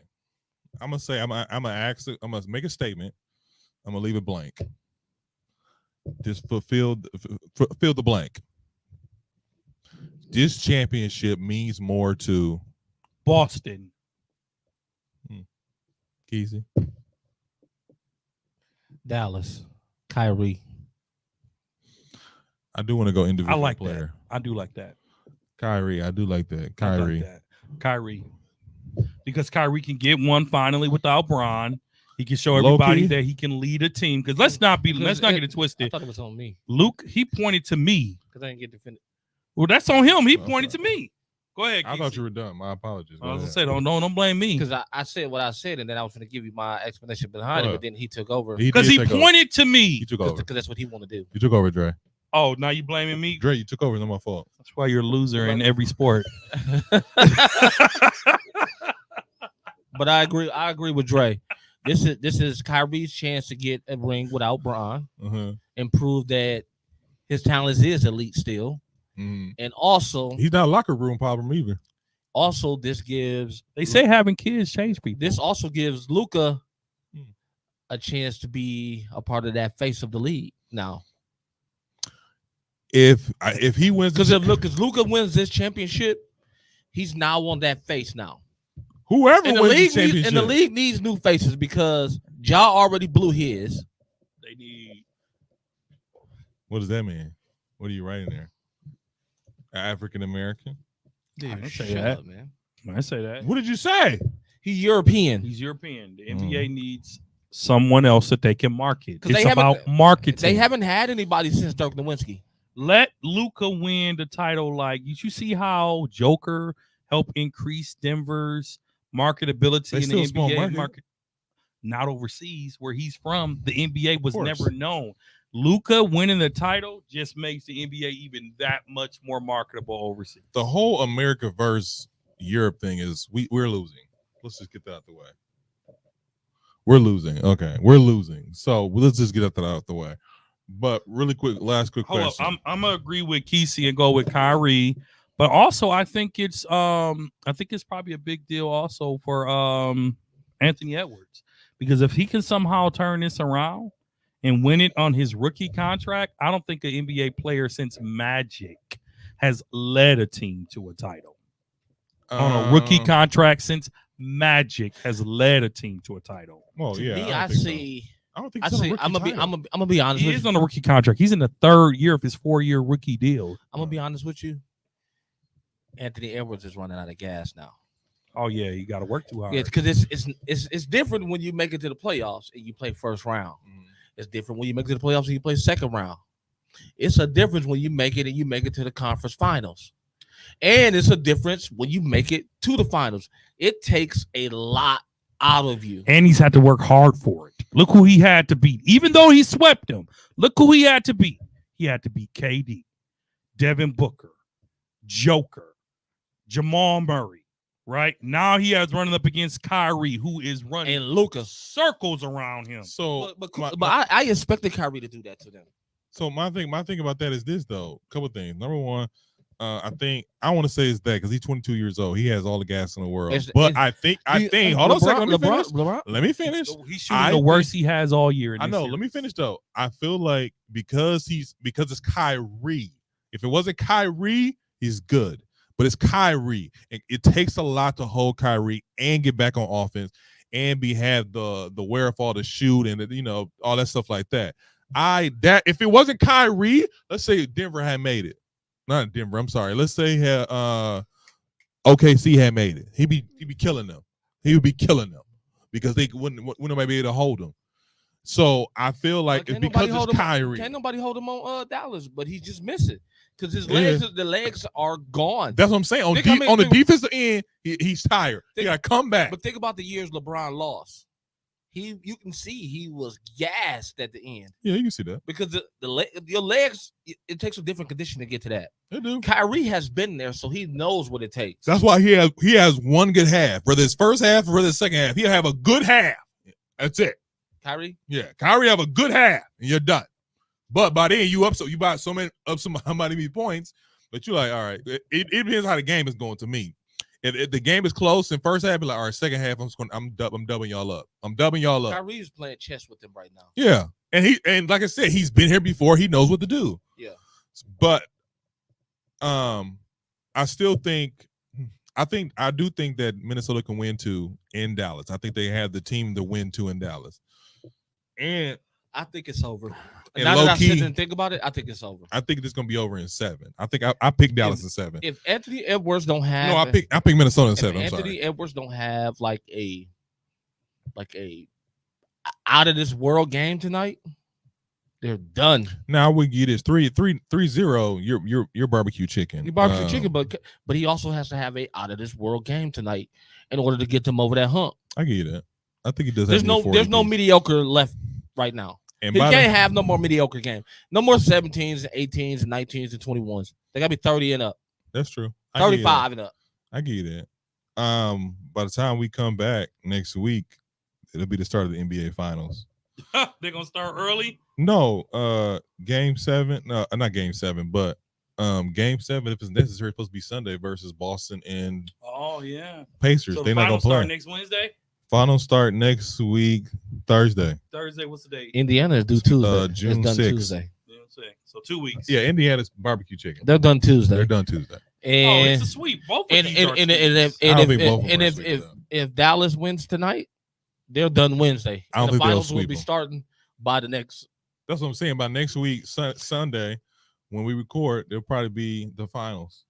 I'm gonna say I'm gonna make a statement. I'm gonna leave it blank. Just fill the blank. This championship means more to Boston. Keezy. Dallas, Kyrie. I do want to go individual I like player. that. I do like that. Kyrie, I do like that. I like Kyrie. that. Kyrie. Because Kyrie can get one finally without Bron. He can show everybody Low-key. that he can lead a team. Because let's not get it I twisted. thought it was on me Luke, he pointed to me. because I didn't get to finish. Well, that's on him. He Okay. pointed to me. Go ahead. I thought Keezy. you were done. My apologies. Go I was gonna ahead. say, don't blame me. Because I said what I said, and then I was going to give you my explanation behind it, Right. but then he took over. Because did he take over. pointed to me. He took over. Because that's what he wanted to do. You took over, Dre. Oh, now you blaming me? Dre, you took over. It's not my fault. That's why you're a loser in every sport. But I agree. I agree with Dre. This is Kyrie's chance to get a ring without Bron Uh-huh. and prove that his talent is elite still, Mhm. and also He's not a locker room problem either. Also, this gives They say having kids change people. this also gives Luca Hmm. a chance to be a part of that face of the league now. If he wins, Because if Luca wins this championship, he's now on that face now. whoever And the wins the league needs, championship, and the league needs new faces because Ja already blew his. They need. what does that mean? What are you writing there? African American? I didn't say Shut that. up, man. I say that. What did you say? He's European. He's European. The NBA needs someone else that they can market. 'Cause It's they haven't- about marketing. They haven't had anybody since Dirk Nowitzki. Let Luca win the title. Like you see how Joker helped increase Denver's marketability They in the still small NBA market. market. Not overseas, where he's from. The NBA was course. never known. Luca winning the title just makes the NBA even that much more marketable overseas. The whole America versus Europe thing is we're losing. Let's just get that out the way. We're losing. Okay, we're losing. So let's just get that out the way. But really quick, last quick Hold up, question. I'm gonna agree with Kesey and go with Kyrie, but also I think it's probably a big deal also for Anthony Edwards, because if he can somehow turn this around and win it on his rookie contract, I don't think an NBA player since Magic has led a team to a title on a rookie contract since Magic has led a team to a title. Well, To yeah, me, I I don't think so. see. I don't think I he's on a see. rookie I'm title. gonna be honest He with is you. on a rookie contract. He's in the third year of his 4-year rookie deal. I'm gonna be honest with you. Anthony Edwards is running out of gas now. Oh yeah, you got to work too hard. Yeah, because it's different when you make it to the playoffs and you play first round. Mhm. It's different when you make it to the playoffs and you play second round. It's a difference when you make it and you make it to the conference finals. And it's a difference when you make it to the finals. It takes a lot out of you. And he's had to work hard for it. Look who he had to beat. Even though he swept him, look who he had to beat. He had to beat KD, Devin Booker, Joker, Jamal Murray, right? Now he has running up against Kyrie, who is running And Luka. circles around him. So, I expected Kyrie to do that to them. so my thing about that is this though. Couple things. Number one, I think I want to say is that because he's 22 years old, he has all the gas in the world. But I think hold on a second. Let me finish. He's shooting the worst he has all year. I know. Let me finish though. I feel like because it's Kyrie. If it wasn't Kyrie, he's good. But it's Kyrie. It takes a lot to hold Kyrie and get back on offense and have the wherewithal to shoot and all that stuff like that. If it wasn't Kyrie, let's say Denver had made it. Not Denver. I'm sorry. Let's say OKC had made it. He'd be killing them. He would be killing them because they wouldn't nobody be able to hold him. So I feel like it's because it's Kyrie. Can't nobody hold him on Dallas, but he's just missing because his Yeah. legs are gone. That's what I'm saying. On the defensive end, he's tired. He got to come back. But think about the years LeBron lost. You can see he was gassed at the end Yeah, you can see that. because your legs. It takes a different condition to get to that. They do. Kyrie has been there, so he knows what it takes. That's why he has one good half. Whether it's first half or whether it's second half, he'll have a good half. That's it. Kyrie. Yeah, Kyrie have a good half and you're done. But by then you buy so many points, but you're like, all right. It depends how the game is going to me. If the game is close in first half, be like, all right, second half, I'm doubling y'all up. I'm doubling y'all up. Kyrie is playing chess with him right now. Yeah, and like I said, he's been here before. He knows what to do. Yeah, but I still think. I do think that Minnesota can win 2 in Dallas. I think they have the team to win 2 in Dallas. And I think it's over. And now that I sit low-key, and think about it, I think it's over. I think it's gonna be over in 7. I think I picked Dallas in 7. If Anthony Edwards don't have, No, I picked Minnesota in 7. I'm Anthony sorry. Edwards don't have like a out of this world game tonight, they're done. Now we get this 3-0. Your barbecue chicken. You barbecue chicken, but he also has to have a out of this world game tonight in order to get them over that hump. I get that. I think he does. There's no mediocre left right now. And He can't have no more mediocre game. No more 17s, 18s, and 19s, and 21s. They gotta be 30 and up. That's true. 35 and up. I get that. By the time we come back next week, it'll be the start of the NBA Finals. They're gonna start early. No, Game 7. No, not Game 7, but Game 7, if it's necessary, it's supposed to be Sunday versus Boston and Oh yeah. Pacers. So They're the not gonna finals start play. next Wednesday. Finals start next week, Thursday. Thursday. What's the date? Indiana is due Tuesday. June it's done 6th. Tuesday. Yeah, so 2 weeks. Yeah, Indiana's barbecue chicken. They're done Tuesday. They're done Tuesday. Oh, it's And a sweep. Both of and these are and sweeps. I don't think both of them are sweeping, though. if Dallas wins tonight, they're done Wednesday. I don't the think they'll finals will sweep be them. starting by the next. That's what I'm saying. By next week, Sunday, when we record, there'll probably be the finals.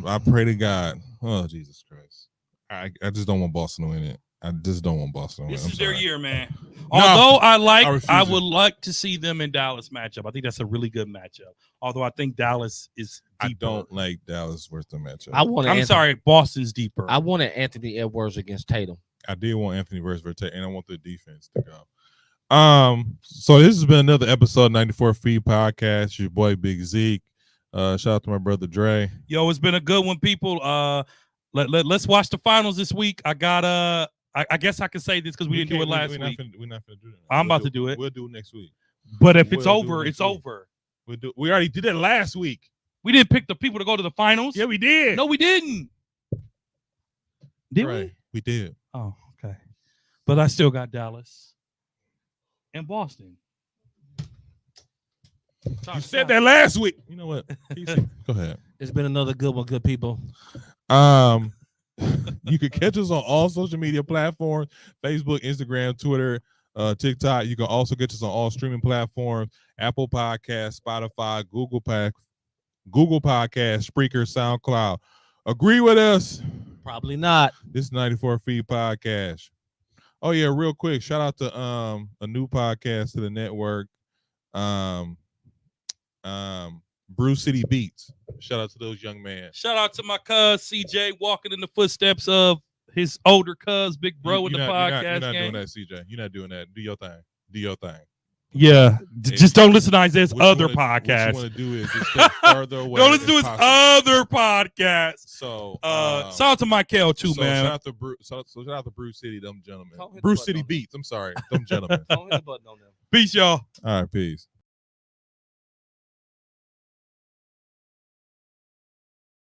I pray to God. Oh, Jesus Christ. I just don't want Boston to win it. I just don't want Boston to win. This I'm is their sorry. year, man. No, Although I I refuse would it. like to see them in Dallas matchup. I think that's a really good matchup. Although I think Dallas is I deeper. don't like Dallas versus the matchup. I'm sorry, Boston's deeper. I wanted Anthony Edwards against Tatum. I did want Anthony versus Vertae, and I want the defense to go. So this has been another episode of 94 Feet Podcast. Your boy Big Zeke. Shout out to my brother Dre. Yo, it's been a good one, people. Let's watch the finals this week. I got I guess I can say this because we didn't do it last week. We're not gonna do that. I'm about to do it. We'll do it next week. But if it's We'll do over, it it's next week. over. We already did that last week. We didn't pick the people to go to the finals. Yeah, we did. No, we didn't. Did Right. We did. Oh, okay. But I still got Dallas and Boston. You said that last week. You know what? Go ahead. It's been another good one, good people. You can catch us on all social media platforms: Facebook, Instagram, Twitter, TikTok. You can also catch us on all streaming platforms: Apple Podcasts, Spotify, Google Podcasts, Spreaker, SoundCloud. Agree with us? Probably not. This is 94 Feet Podcast. Oh yeah, real quick, shout out to a new podcast to the network. Brew City Beats. Shout out to those young men. Shout out to my cuz CJ walking in the footsteps of his older cuz, big bro in the podcast You're not game. doing that, CJ. You're not doing that. Do your thing. Do your thing. Yeah, just don't listen to Isaiah's What you other wanna- podcasts. What you want to do is just stay further away. Don't listen to as his possible. other podcasts. So, Shout out to Michael too, so man. Shout out to shout out to Brew City, them gentlemen. Don't hit the Brew button City on them. Beats. I'm sorry, them gentlemen. Don't hit the button on them. Peace, y'all. All right, peace.